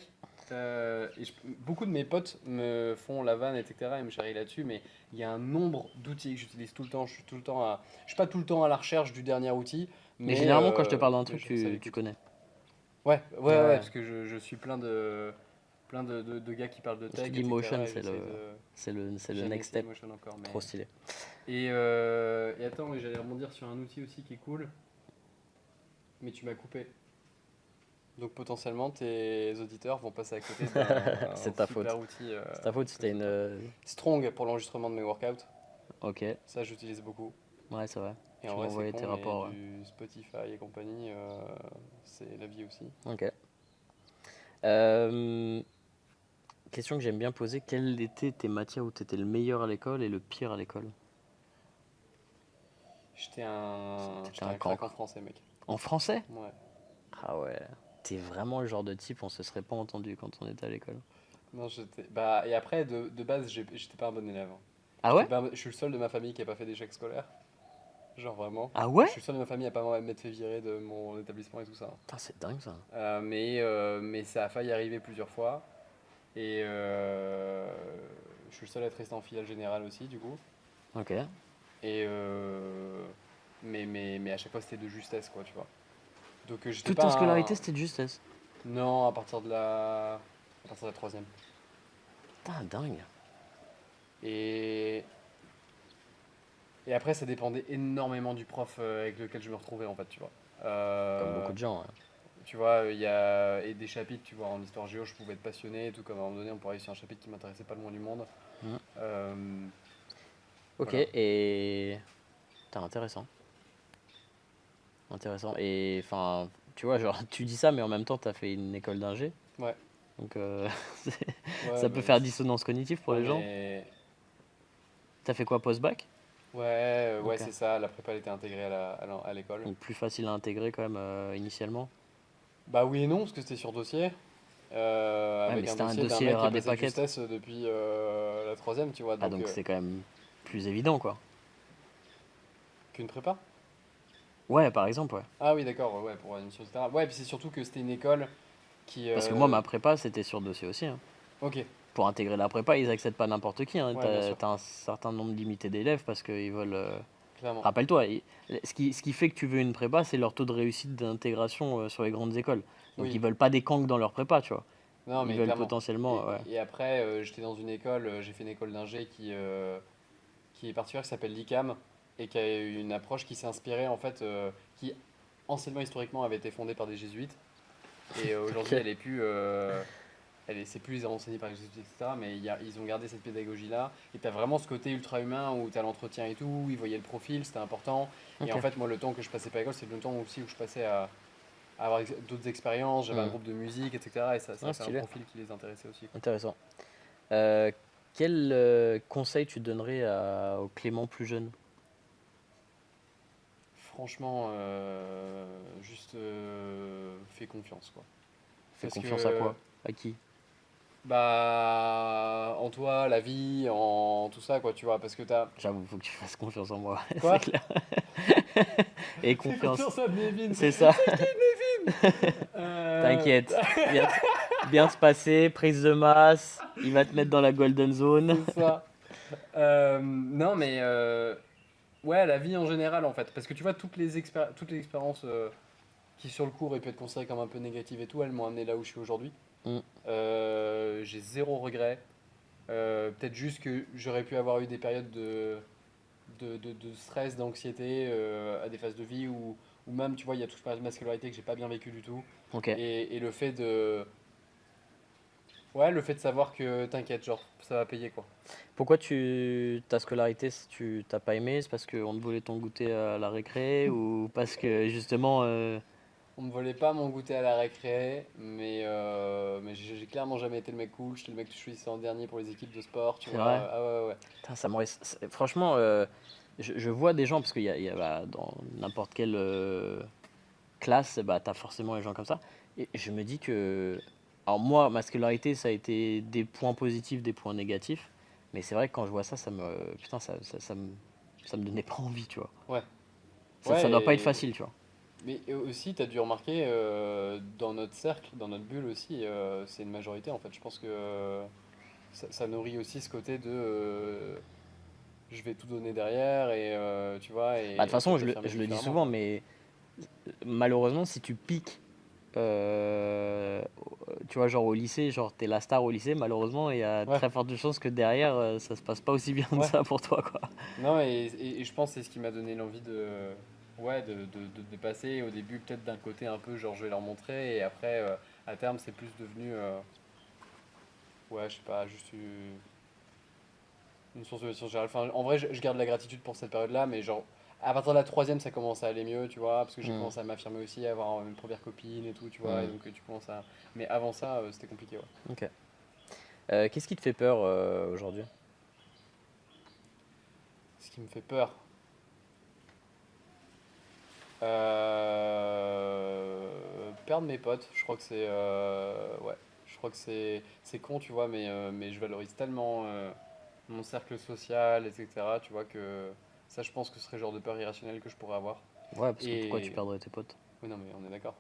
beaucoup de mes potes me font la vanne, etc. et me charrient là-dessus, mais il y a un nombre d'outils que j'utilise tout le temps. Je suis pas tout le temps à la recherche du dernier outil, Mais généralement, quand je te mais, parle d'un mais truc, je reste à tu l'écoute. connais. Ouais, Ouais. parce que je suis plein de gars qui parlent de Je te tech, dis Motion, etc. Et j'essaie de. c'est J'ai le jamais next essayé step. Motion encore, Trop mais. stylé. Et attends, oui, j'allais rebondir sur un outil aussi qui est cool, mais tu m'as coupé. Donc potentiellement, tes auditeurs vont passer à côté d'un C'est ta faute. super outil C'est ta faute, que c'était je sais une. pas. Strong pour l'enregistrement de mes workouts, Ok, ça j'utilise beaucoup. ouais, c'est vrai. Et en Tu vrai, m'as c'est envoyé tes con, mais rapports, ouais. du Spotify et compagnie, c'est la vie aussi. Ok. Euh, Question que j'aime bien poser, quelles étaient tes matières où tu étais le meilleur à l'école et le pire à l'école? T'étais J'étais un un crack en cancre. français, mec. En français? Ouais. Ah ouais. T'es vraiment le genre de type, on se serait pas entendu quand on était à l'école. Non, Bah, et après, de base, j'étais pas un bon élève, hein. Ah ouais? Je suis le seul de ma famille qui a pas fait d'échec scolaire. Genre vraiment. Ah Je ouais? suis le seul de ma famille à pas m'être fait virer de mon établissement et tout ça. Putain, c'est dingue ça. Mais ça a failli arriver plusieurs fois. Et je suis le seul à être resté en filiale générale aussi, du coup. Ok. Et mais à chaque fois, c'était de justesse, quoi, tu vois. Donc, j'étais Toute ta pas scolarité, c'était de justesse. Non, à partir de la troisième. Putain, dingue. Et... Et après, ça dépendait énormément du prof avec lequel je me retrouvais, en fait, tu vois. Comme beaucoup de gens, ouais. Tu vois, il y a et des chapitres, tu vois, en histoire géo, je pouvais être passionné, tout comme à un moment donné, on pourrait réussir un chapitre qui m'intéressait pas le moins du monde. Mhm. Euh, Ok, voilà. et. Putain, intéressant. Intéressant. Et enfin, tu vois, genre, tu dis ça, mais en même temps, t'as fait une école d'ingé. Ouais, Donc, ouais, ça bah, peut faire dissonance cognitive pour ouais, les gens. mais T'as fait quoi, post-bac? ouais, Ok. c'est ça. La prépa elle était intégrée à l'école. Donc, plus facile à intégrer quand même initialement. Bah oui et non, parce que c'était sur dossier, Ouais, mais avec un c'était un dossier d'un dossier mec qui est ras des passé de paquettes. justesse depuis la troisième, tu vois, Ah, donc donc c'est quand même plus évident, quoi. qu'une prépa. Ouais, par exemple, ouais. Ah oui, d'accord, ouais, pour l'admission, etc. Ouais, et puis c'est surtout que c'était une école qui. Parce que moi, ma prépa, c'était sur dossier aussi, hein. Ok, Pour intégrer la prépa, ils acceptent pas n'importe qui, hein. ouais, bien T'as, sûr, t'as un certain nombre limité d'élèves parce qu'ils veulent. clairement. Rappelle-toi, ce qui fait que tu veux une prépa, c'est leur taux de réussite d'intégration sur les grandes écoles. Donc ils Oui, veulent pas des cancres dans leur prépa, tu vois. non, Ils mais veulent clairement. potentiellement, Et, ouais. et après, j'étais dans une école, j'ai fait une école d'ingé qui est particulière, qui s'appelle l'ICAM, et qui a eu une approche qui s'est inspirée, en fait, qui anciennement, historiquement, avait été fondée par des jésuites. Et aujourd'hui, Ok. c'est plus enseigné par les jésuites, etc. Mais ils ont gardé cette pédagogie-là. Et tu as vraiment ce côté ultra humain où tu as l'entretien et tout, où ils voyaient le profil, c'était important. Et Ok. en fait, moi, le temps que je passais pas à l'école, c'est le temps aussi où je passais à avoir d'autres expériences. J'avais un Hmm. groupe de musique, etc. Et ça a Ah, fait un stylé. profil qui les intéressait aussi, quoi. Intéressant. Euh, Quel conseil tu donnerais au Clément plus jeune? Franchement, juste fais confiance, quoi. Fais Parce confiance à que, quoi? À qui? bah, en toi, la vie, en tout ça, quoi, tu vois. Parce que t'as. J'avoue, faut que tu fasses confiance en moi, c'est Quoi? clair. Et Fais confiance, confiance à Nevin. c'est ça. C'est qui Nevin? T'inquiète. Bien, bien se passer, prise de masse. Il va te mettre dans la golden zone. C'est ça. Non, mais ouais, la vie en général, en fait. Parce que tu vois, toutes les expériences qui, sur le coup, auraient pu être considérées comme un peu négatives et tout, elles m'ont amené là où je suis aujourd'hui. Mm. J'ai zéro regret. Peut-être juste que j'aurais pu avoir eu des périodes de stress, d'anxiété à des phases de vie où même, tu vois, il y a toute ma scolarité que j'ai pas bien vécu du tout. Ok. Et le fait de. Ouais, le fait de savoir que t'inquiète, genre, ça va payer quoi. Pourquoi ta scolarité, si tu t'as pas aimé, c'est parce qu'on te volait ton goûter à la récré ou parce que justement, On me volait pas mon goûter à la récré, mais j'ai clairement jamais été le mec cool. J'étais le mec que je choisissais en dernier pour les équipes de sport, tu C'est vois. vrai. Ah ouais, ouais. Putain, franchement, je vois des gens, parce qu'il y a dans n'importe quelle classe, bah, t'as forcément les gens comme ça. Et je me dis que. Alors, moi, ma scolarité, ça a été des points positifs, des points négatifs. Mais c'est vrai que quand je vois ça, ça me. Putain, ça me donnait pas envie, tu vois. Ouais, Ça ouais, doit pas être facile, tu vois. mais aussi, t'as dû remarquer dans notre cercle, dans notre bulle aussi, c'est une majorité en fait. Je pense que ça nourrit aussi ce côté de je vais tout donner derrière et tu vois, Bah, de toute et toi façon, je le, t'affirmer je le dis différemment souvent, quoi. mais malheureusement, si tu piques, euh, tu vois, genre au lycée, genre t'es la star au lycée, malheureusement, il y a Ouais, très forte chance que derrière, ça se passe pas aussi bien que ouais. ça pour toi, quoi. Non, et je pense que c'est ce qui m'a donné l'envie ouais, de dépasser. Au début, peut-être d'un côté un peu, genre je vais leur montrer, et après, à terme, c'est plus devenu, ouais, je sais pas, juste une source de motivation générale. Enfin, en vrai, je garde la gratitude pour cette période-là, mais genre, à partir de la troisième, ça commence à aller mieux, tu vois, parce que j'ai Hmm, commencé à m'affirmer aussi, à avoir une première copine et tout, tu vois, et hmm, donc tu commences à. Mais avant ça, c'était compliqué, ouais. ok. Qu'est-ce qui te fait peur aujourd'hui? Ce qui me fait peur. Perdre mes potes, je crois que c'est ouais, je crois que c'est con, tu vois, mais je valorise tellement mon cercle social, etc. Tu vois que ça, je pense que ce serait le genre de peur irrationnelle que je pourrais avoir. Ouais, parce que pourquoi tu Et perdrais tes potes? oui, non, mais on est d'accord.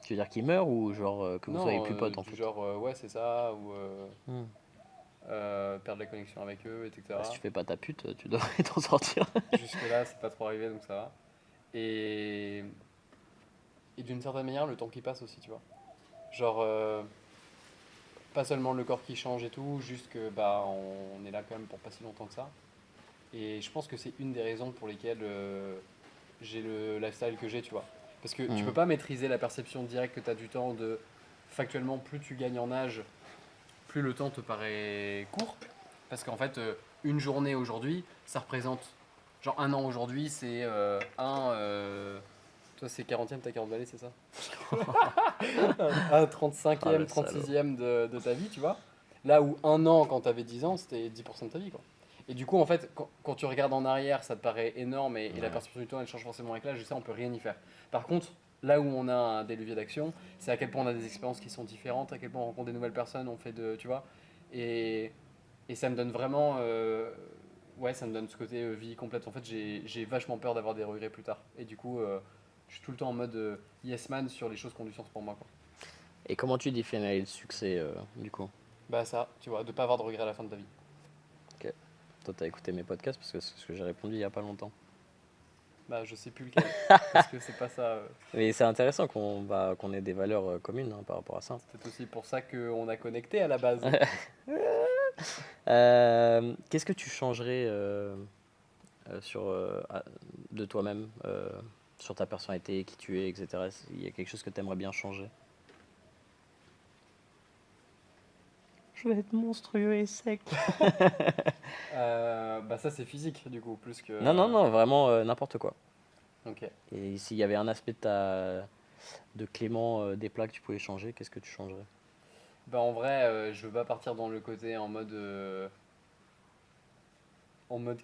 Tu veux dire qu'ils meurent ou genre que vous soyez Non, plus potes en du fait? genre ouais, c'est ça, ou Hmm. perdre la connexion avec eux, Bah, si tu etc. fais pas ta pute, tu devrais t'en sortir. Jusque-là, c'est pas trop arrivé, donc ça va. Et, et d'une certaine manière, le temps qui passe aussi, tu vois. Genre, pas seulement le corps qui change et tout, juste que bah on est là quand même pour pas si longtemps que ça. Et je pense que c'est une des raisons pour lesquelles j'ai le lifestyle que j'ai, tu vois. Parce que tu Hmm. peux pas maîtriser la perception directe que tu as du temps de factuellement plus tu gagnes en âge, plus le temps te paraît court. Parce qu'en fait, une journée aujourd'hui, ça représente genre un an aujourd'hui, c'est toi c'est 40e, t'as 40 balais, c'est ça? Un Ah 35e, le salaud. 36e de ta vie, tu vois. Là où un an, quand tu avais 10 ans, c'était 10% de ta vie, quoi. Et du coup, en fait, quand tu regardes en arrière, ça te paraît énorme et la Ouais. perception du temps, elle change forcément avec l'âge, et ça, on peut rien y faire. Par contre, là où on a des leviers d'action, c'est à quel point on a des expériences qui sont différentes, à quel point on rencontre des nouvelles personnes, on fait de, tu vois. Et, et ça me donne vraiment, ouais, ça me donne ce côté vie complète. En fait, j'ai vachement peur d'avoir des regrets plus tard. Et du coup, je suis tout le temps en mode yes man sur les choses qui ont du sens pour moi, quoi. Et comment tu définirais le succès du coup? Bah ça, tu vois, de pas avoir de regrets à la fin de ta vie. Ok. Toi, t'as écouté mes podcasts parce que c'est ce que j'ai répondu il y a pas longtemps. Bah je sais plus lequel, parce que c'est pas ça. Mais c'est intéressant qu'on ait des valeurs communes par rapport à ça. C'est peut-être aussi pour ça qu'on a connecté à la base. Qu'est-ce que tu changerais de toi-même, sur ta personnalité, qui tu es, etc. Il y a quelque chose que tu aimerais bien changer? Je vais être monstrueux et sec. Bah ça c'est physique du coup, plus que... Non, non, non, vraiment n'importe quoi. Ok. Et s'il y avait un aspect de Clément des plats que tu pouvais changer, qu'est-ce que tu changerais? Bah en vrai, je veux pas partir dans le côté en mode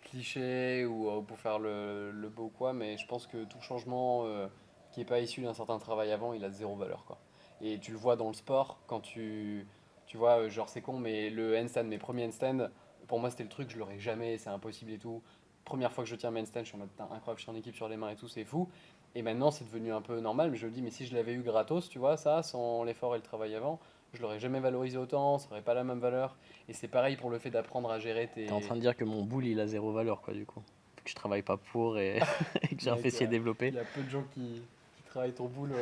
cliché ou pour faire le beau quoi, mais je pense que tout changement qui est pas issu d'un certain travail avant, il a zéro valeur quoi. Et tu le vois dans le sport quand tu vois, genre c'est con, mais le handstand, mes premiers handstands, pour moi c'était le truc, je l'aurais jamais, c'est impossible et tout. Première fois que je tiens mes handstands, je suis en mode putain, incroyable, je suis en équipe sur les mains et tout, c'est fou. Et maintenant c'est devenu un peu normal, mais je me dis, mais si je l'avais eu gratos, tu vois, ça, sans l'effort et le travail avant, je l'aurais jamais valorisé autant, ça aurait pas la même valeur. Et c'est pareil pour le fait d'apprendre à gérer T'es en train tes, de dire que mon boule il a zéro valeur quoi du coup. Que je travaille pas pour et, et que j'ai un mec, fessier développé. il y a peu de gens qui travaillent son boule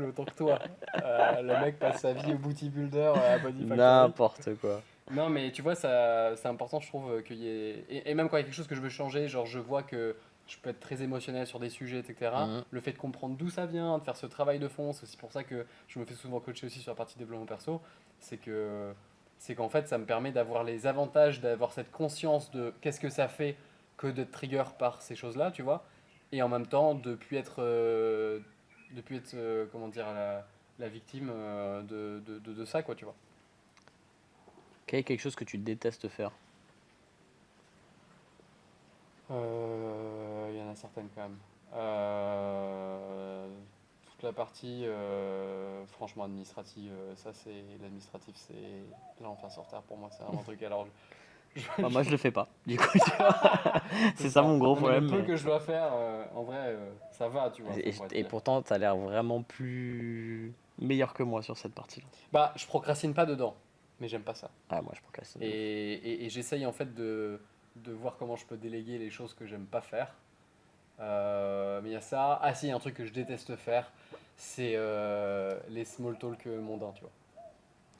autant que toi. Le mec passe sa vie au booty builder à Body Factory. N'importe quoi. Non, mais tu vois, ça, c'est important, je trouve, qu'il y ait. Et même quand il y a quelque chose que je veux changer, genre je vois que je peux être très émotionnel sur des sujets, etc. Mhm. Le fait de comprendre d'où ça vient, de faire ce travail de fond, c'est aussi pour ça que je me fais souvent coacher aussi sur la partie développement perso. C'est que. C'est qu'en fait, ça me permet d'avoir les avantages, d'avoir cette conscience de qu'est-ce que ça fait que d'être trigger par ces choses-là, tu vois. Et en même temps, de puis être depuis être, comment dire, la victime de ça, quoi, tu vois. Quel est quelque chose que tu détestes faire? Il y en a certaines quand même. Toute la partie, franchement, administrative, ça c'est l'administratif, c'est l'enfer sur terre pour moi, c'est vraiment un truc. Alors, Bah, moi, je le fais pas. Du coup, tu vois, c'est c'est ça ça. mon gros Non, mais le problème. peu que je dois faire, en vrai, ça va, tu vois, ça Et, pourrait être et pire. pourtant, tu as l'air vraiment plus meilleur que moi sur cette partie-là. Bah, je procrastine pas dedans, mais j'aime pas ça. Ah, moi, je procrastine Et, de ouf. et j'essaye en fait de voir comment je peux déléguer les choses que j'aime pas faire. Mais il y a ça. Ah si, il y a un truc que je déteste faire, c'est les small talk mondains, tu vois.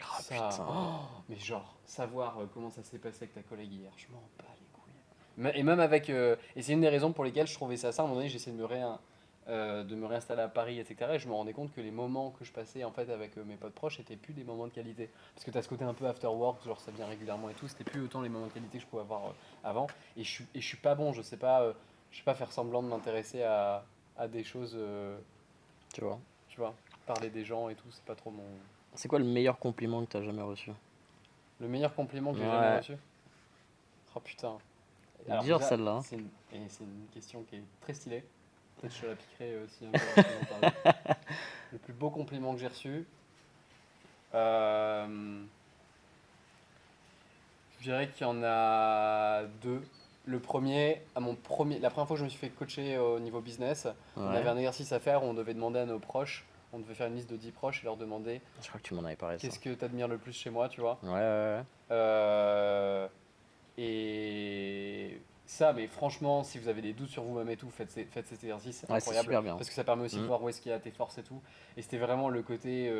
Ah, Ça, putain. oh, mais genre, savoir comment ça s'est passé avec ta collègue hier, je m'en bats les couilles. Et même avec, et c'est une des raisons pour lesquelles je trouvais ça. À un moment donné, j'essayais de me réinstaller à Paris, etc. Et je me rendais compte que les moments que je passais en fait avec mes potes proches étaient plus des moments de qualité. Parce que tu as ce côté un peu after work, genre ça vient régulièrement et tout. C'était plus autant les moments de qualité que je pouvais avoir avant. Et je suis pas bon, je sais pas faire semblant de m'intéresser à des choses, Tu vois. tu vois, parler des gens et tout, c'est pas trop mon. C'est quoi le meilleur compliment que tu as jamais reçu? Le meilleur compliment que j'ai jamais Ouais. reçu. Oh putain. Alors Dur déjà, celle-là, hein. c'est une question qui est très stylée. Peut-être que je te la piquerai si un jour tu m'en parles. Le plus beau compliment que j'ai reçu, euh, je dirais qu'il y en a deux. Le premier, la première fois que je me suis fait coacher au niveau business, on avait Ouais. un exercice à faire où on devait demander à nos proches, on devait faire une liste de 10 proches et leur demander Je crois que tu m'en avais parlé, ça. qu'est-ce que tu admires le plus chez moi, tu vois. Ouais, ouais, Euh, Et ça, mais franchement, si vous avez des doutes sur vous-même et tout, faites cet exercice, c'est ouais. Ouais, c'est incroyable. super bien. Parce que ça permet aussi de Mm. voir où est-ce qu'il y a tes forces et tout. Et c'était vraiment le côté,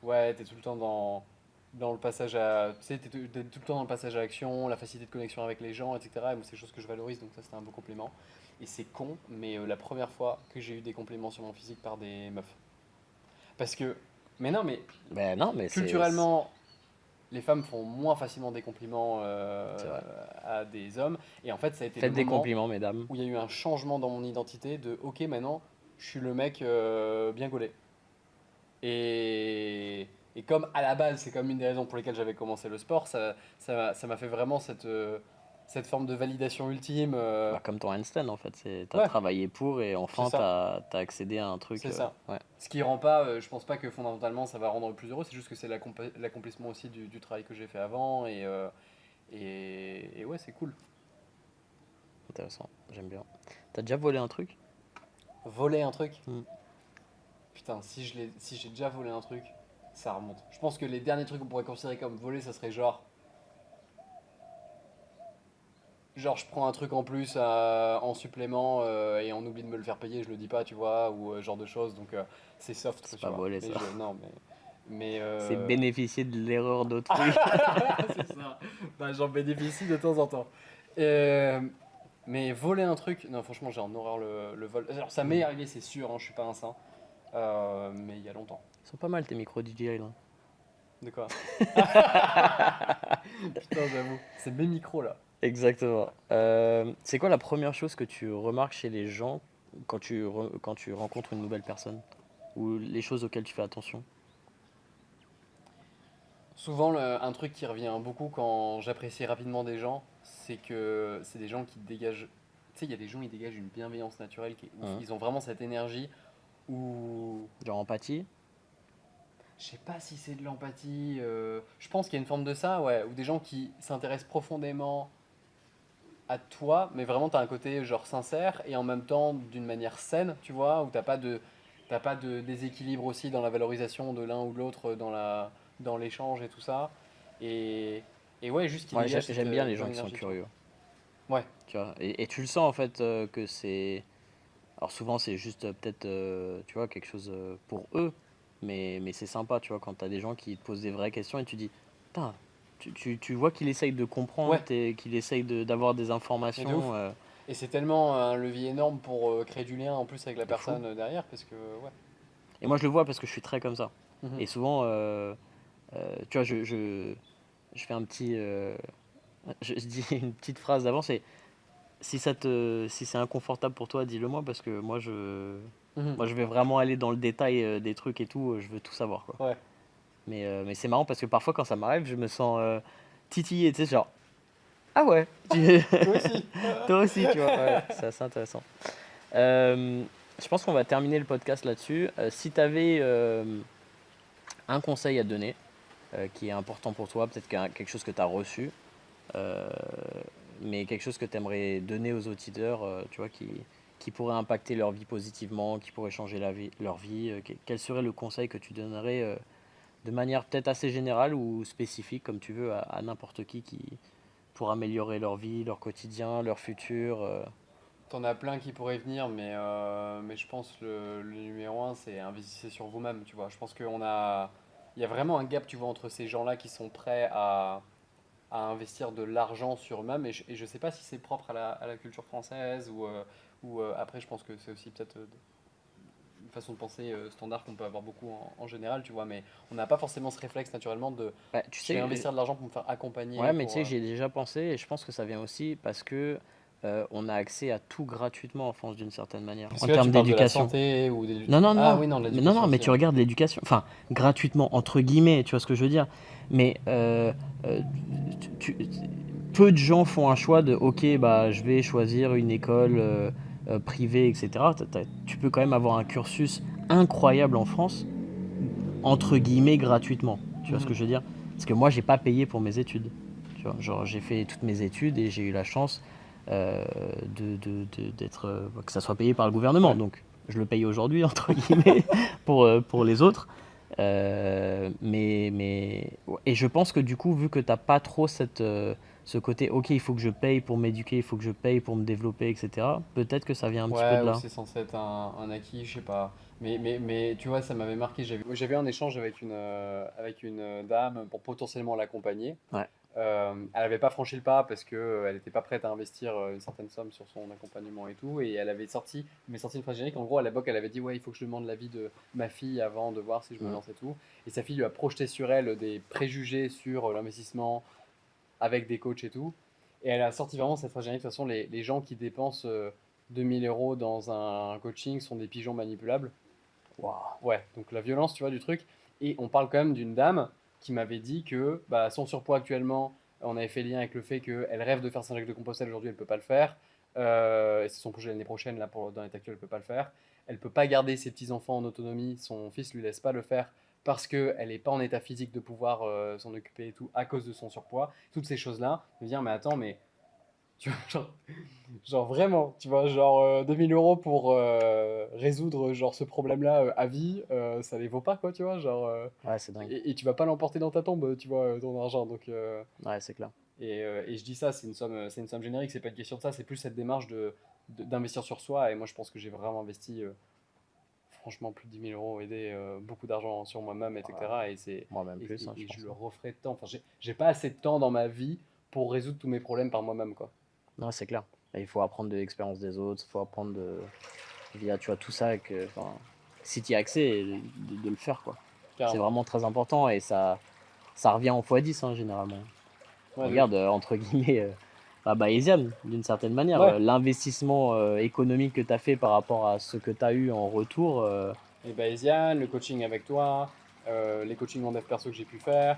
ouais, t'es tout le temps dans le passage à. Tu sais, t'es tout le temps dans le passage à l'action, la facilité de connexion avec les gens, etc. Et moi, c'est des choses que je valorise, donc ça, c'était un beau compliment. Et c'est con, mais la première fois que j'ai eu des compliments sur mon physique par des meufs. Parce que. Mais non, mais Ben non, mais culturellement, les femmes font moins facilement des compliments c'est vrai. à des hommes. Et en fait, ça a été le Faites des moment compliments, mesdames. où il y a eu un changement dans mon identité de ok, maintenant, je suis le mec bien gaulé. Et comme à la base, c'est comme une des raisons pour lesquelles j'avais commencé le sport, ça m'a fait vraiment cette forme de validation ultime. Bah, comme ton handstand, en fait. T'as Ouais, travaillé pour et c'est enfin, ça. t'as accédé à un truc. C'est ça. Ouais, Ce qui rend pas, je pense pas que fondamentalement ça va rendre plus heureux, c'est juste que c'est l'accomplissement aussi du travail que j'ai fait avant. Et ouais, c'est cool. intéressant. J'aime bien. T'as déjà volé un truc? Voler un truc. Mm. Putain, si j'ai déjà volé un truc, ça remonte. Je pense que les derniers trucs qu'on pourrait considérer comme voler, ça serait genre je prends un truc en plus en supplément et on oublie de me le faire payer, je le dis pas, tu vois, ou genre de choses. Donc c'est soft, C'est tu pas vois. volé, Mais ça. non, mais C'est bénéficier de l'erreur d'autrui. c'est ça. Bah, j'en bénéficie de temps en temps. Euh, mais voler un truc, non, franchement, j'ai en horreur le vol. Alors, ça m'est Mm. arrivé, c'est sûr, hein, je suis pas un saint. Mais il y a longtemps. Ils sont pas mal tes micros DJI là. De quoi? Putain, j'avoue. C'est mes micros là. Exactement. C'est quoi la première chose que tu remarques chez les gens quand tu rencontres une nouvelle personne? Ou les choses auxquelles tu fais attention? Souvent, un truc qui revient beaucoup quand j'apprécie rapidement des gens, c'est que c'est des gens qui dégagent. Tu sais, il y a des gens, ils dégagent une bienveillance naturelle qui est ouf. Hein. Ils ont vraiment cette énergie où. Genre empathie? Je sais pas si c'est de l'empathie. Je pense qu'il y a une forme de ça, ouais. Ou des gens qui s'intéressent profondément à toi, mais vraiment t'as un côté genre sincère et en même temps d'une manière saine, tu vois, où t'as pas de déséquilibre aussi dans la valorisation de l'un ou de l'autre dans l'échange et tout ça. Et, et ouais, juste qui Ouais, dégage cette j'aime bien les gens bonne qui sont énergie, tu vois. curieux. Ouais, Tu vois. Et tu le sens en fait que c'est. Alors souvent c'est juste peut-être tu vois quelque chose pour eux, mais c'est sympa, tu vois, quand t'as des gens qui te posent des vraies questions et tu dis, putain, tu vois qu'il essaye de comprendre, ouais, qu'il essaye d'avoir des mais de ouf. informations. Et c'est tellement un levier énorme pour créer du lien en plus avec la De fou. personne derrière, parce que ouais. Et moi je le vois parce que je suis très comme ça. Mhm. Et souvent, tu vois, je fais un petit. Je dis une petite phrase d'avant, c'est si c'est inconfortable pour toi, dis-le moi parce que Mhm. moi je vais vraiment aller dans le détail des trucs et tout, je veux tout savoir quoi. Ouais. Mais c'est marrant parce que parfois quand ça m'arrive, je me sens titillé, tu sais, genre ah ouais, Toi aussi. toi aussi, tu vois, ouais, c'est assez intéressant. Euh, je pense qu'on va terminer le podcast là-dessus. Si tu avais un conseil à te donner qui est important pour toi, peut-être quelque chose que tu as reçu, euh, mais quelque chose que tu aimerais donner aux auditeurs, tu vois, qui pourrait impacter leur vie positivement, qui pourrait changer leur vie, quel serait le conseil que tu donnerais de manière peut-être assez générale ou spécifique, comme tu veux, à n'importe qui pour améliorer leur vie, leur quotidien, leur futur. T'en as plein qui pourraient venir, mais je pense le numéro un, c'est investir sur vous-même, tu vois. Je pense il y a vraiment un gap, tu vois, entre ces gens-là qui sont prêts à investir de l'argent sur eux-mêmes, et je sais pas si c'est propre à la culture française ou après, je pense que c'est aussi peut-être une façon de penser standard qu'on peut avoir beaucoup en général, tu vois, mais on n'a pas forcément ce réflexe naturellement de Bah, tu je vais sais, investir de l'argent pour me faire accompagner, ouais, mais tu pour... sais, j'y ai déjà pensé et je pense que ça vient aussi parce que on a accès à tout gratuitement en France d'une certaine manière, Parce en que là, tu termes parles de la d'éducation. santé ou des... Non, non, Ah non, oui, non, de mais non, l'éducation non, mais aussi, tu ouais. regardes l'éducation, enfin, gratuitement, entre guillemets, tu vois ce que je veux dire. Mais euh, tu- tu- peu de gens font un choix de, ok, bah, je vais choisir une école privée, etc. Tu peux quand même avoir un cursus incroyable en France, entre guillemets, gratuitement. Tu vois ce que Mhm. je veux dire? Parce que moi, j'ai pas payé pour mes études. Tu vois, genre, j'ai fait toutes mes études et j'ai eu la chance euh, d'être, que ça soit payé par le gouvernement. Ouais. Donc, je le paye aujourd'hui, entre guillemets, pour les autres. Ouais. Et je pense que du coup, vu que tu n'as pas trop ce côté, ok, il faut que je paye pour m'éduquer, il faut que je paye pour me développer, etc., peut-être que ça vient un petit peu Ouais, de ou là. c'est censé être un acquis, je sais pas. Mais tu vois, ça m'avait marqué. J'avais eu un échange avec une dame pour potentiellement l'accompagner. Ouais. Elle n'avait pas franchi le pas parce que elle n'était pas prête à investir une certaine somme sur son accompagnement et tout. Et elle m'avait sorti une phrase générique. En gros, à l'époque, elle avait dit, ouais, il faut que je demande l'avis de ma fille avant de voir si je me Mm. lance et tout. Et sa fille lui a projeté sur elle des préjugés sur l'investissement avec des coachs et tout. Et elle a sorti vraiment cette phrase géniale. De toute façon, les gens qui dépensent 2000 euros dans un coaching sont des pigeons manipulables. Waouh. Ouais, donc la violence, tu vois, du truc. Et on parle quand même d'une dame qui m'avait dit que bah, son surpoids actuellement, on avait fait lien avec le fait qu'elle rêve de faire Saint-Jacques de Compostelle aujourd'hui, elle ne peut pas le faire. Et c'est son projet l'année prochaine, là, dans l'état actuel, elle ne peut pas le faire. Elle ne peut pas garder ses petits-enfants en autonomie, son fils ne lui laisse pas le faire parce qu'elle n'est pas en état physique de pouvoir s'en occuper et tout à cause de son surpoids. Toutes ces choses-là, me dire, mais attends, mais tu vois, genre vraiment, tu vois, genre 2000 euros pour résoudre genre ce problème-là à vie, ça les vaut pas quoi, tu vois, genre Ouais, c'est dingue. et tu vas pas l'emporter dans ta tombe, tu vois, ton argent. Donc Ouais, c'est clair. et je dis ça, c'est une somme générique, c'est pas une question de ça, c'est plus cette démarche d'investir sur soi. Et moi, je pense que j'ai vraiment investi franchement plus de 10 000 euros, aidé beaucoup d'argent sur moi-même, Ouais. etc. Et c'est Moi, même plus, hein, je et je pense. le referai de temps. Enfin, j'ai pas assez de temps dans ma vie pour résoudre tous mes problèmes par moi-même, quoi. Non, c'est clair. Et il faut apprendre de l'expérience des autres, il faut apprendre via, tu vois, tout ça, enfin, si tu y as accès, de le faire, quoi. C'est Carrément. vraiment très important et ça revient en x10, hein, généralement. Ouais, de ouf. Regarde, entre guillemets, Bayesian, d'une certaine manière. Ouais. L'investissement économique que tu as fait par rapport à ce que tu as eu en retour. Les Bayesian, le coaching avec toi, les coachings en dev perso que j'ai pu faire,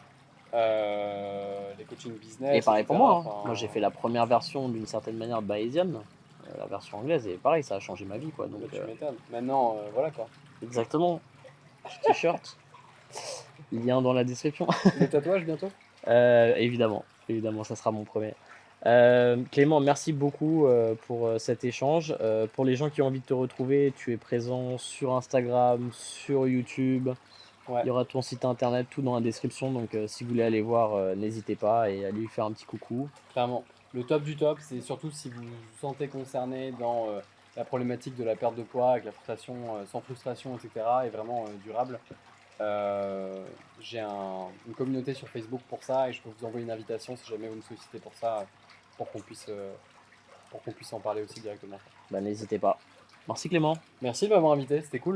les coachings Et business, pareil pour etc. moi, hein. Enfin, Moi, j'ai fait la première version d'une certaine manière de Bayesian, la version anglaise, et pareil, ça a changé ma vie, quoi. Donc, bah, tu m'étonnes. Maintenant, voilà quoi. exactement. Petit t-shirt, lien dans la description. Les tatouages bientôt? Évidemment, évidemment, ça sera mon premier. Clément, merci beaucoup pour cet échange. Pour les gens qui ont envie de te retrouver, tu es présent sur Instagram, sur YouTube. Il Ouais, y aura ton site internet, tout dans la description. Donc, si vous voulez aller voir, n'hésitez pas et allez lui faire un petit coucou. clairement. Le top du top, c'est surtout si vous vous sentez concerné dans la problématique de la perte de poids, avec la frustration, sans frustration, etc. et vraiment durable. J'ai une communauté sur Facebook pour ça et je peux vous envoyer une invitation si jamais vous me sollicitez pour ça, pour qu'on puisse, euh, pour qu'on puisse en parler aussi directement. Bah, n'hésitez pas. Merci Clément. Merci de m'avoir invité, c'était cool.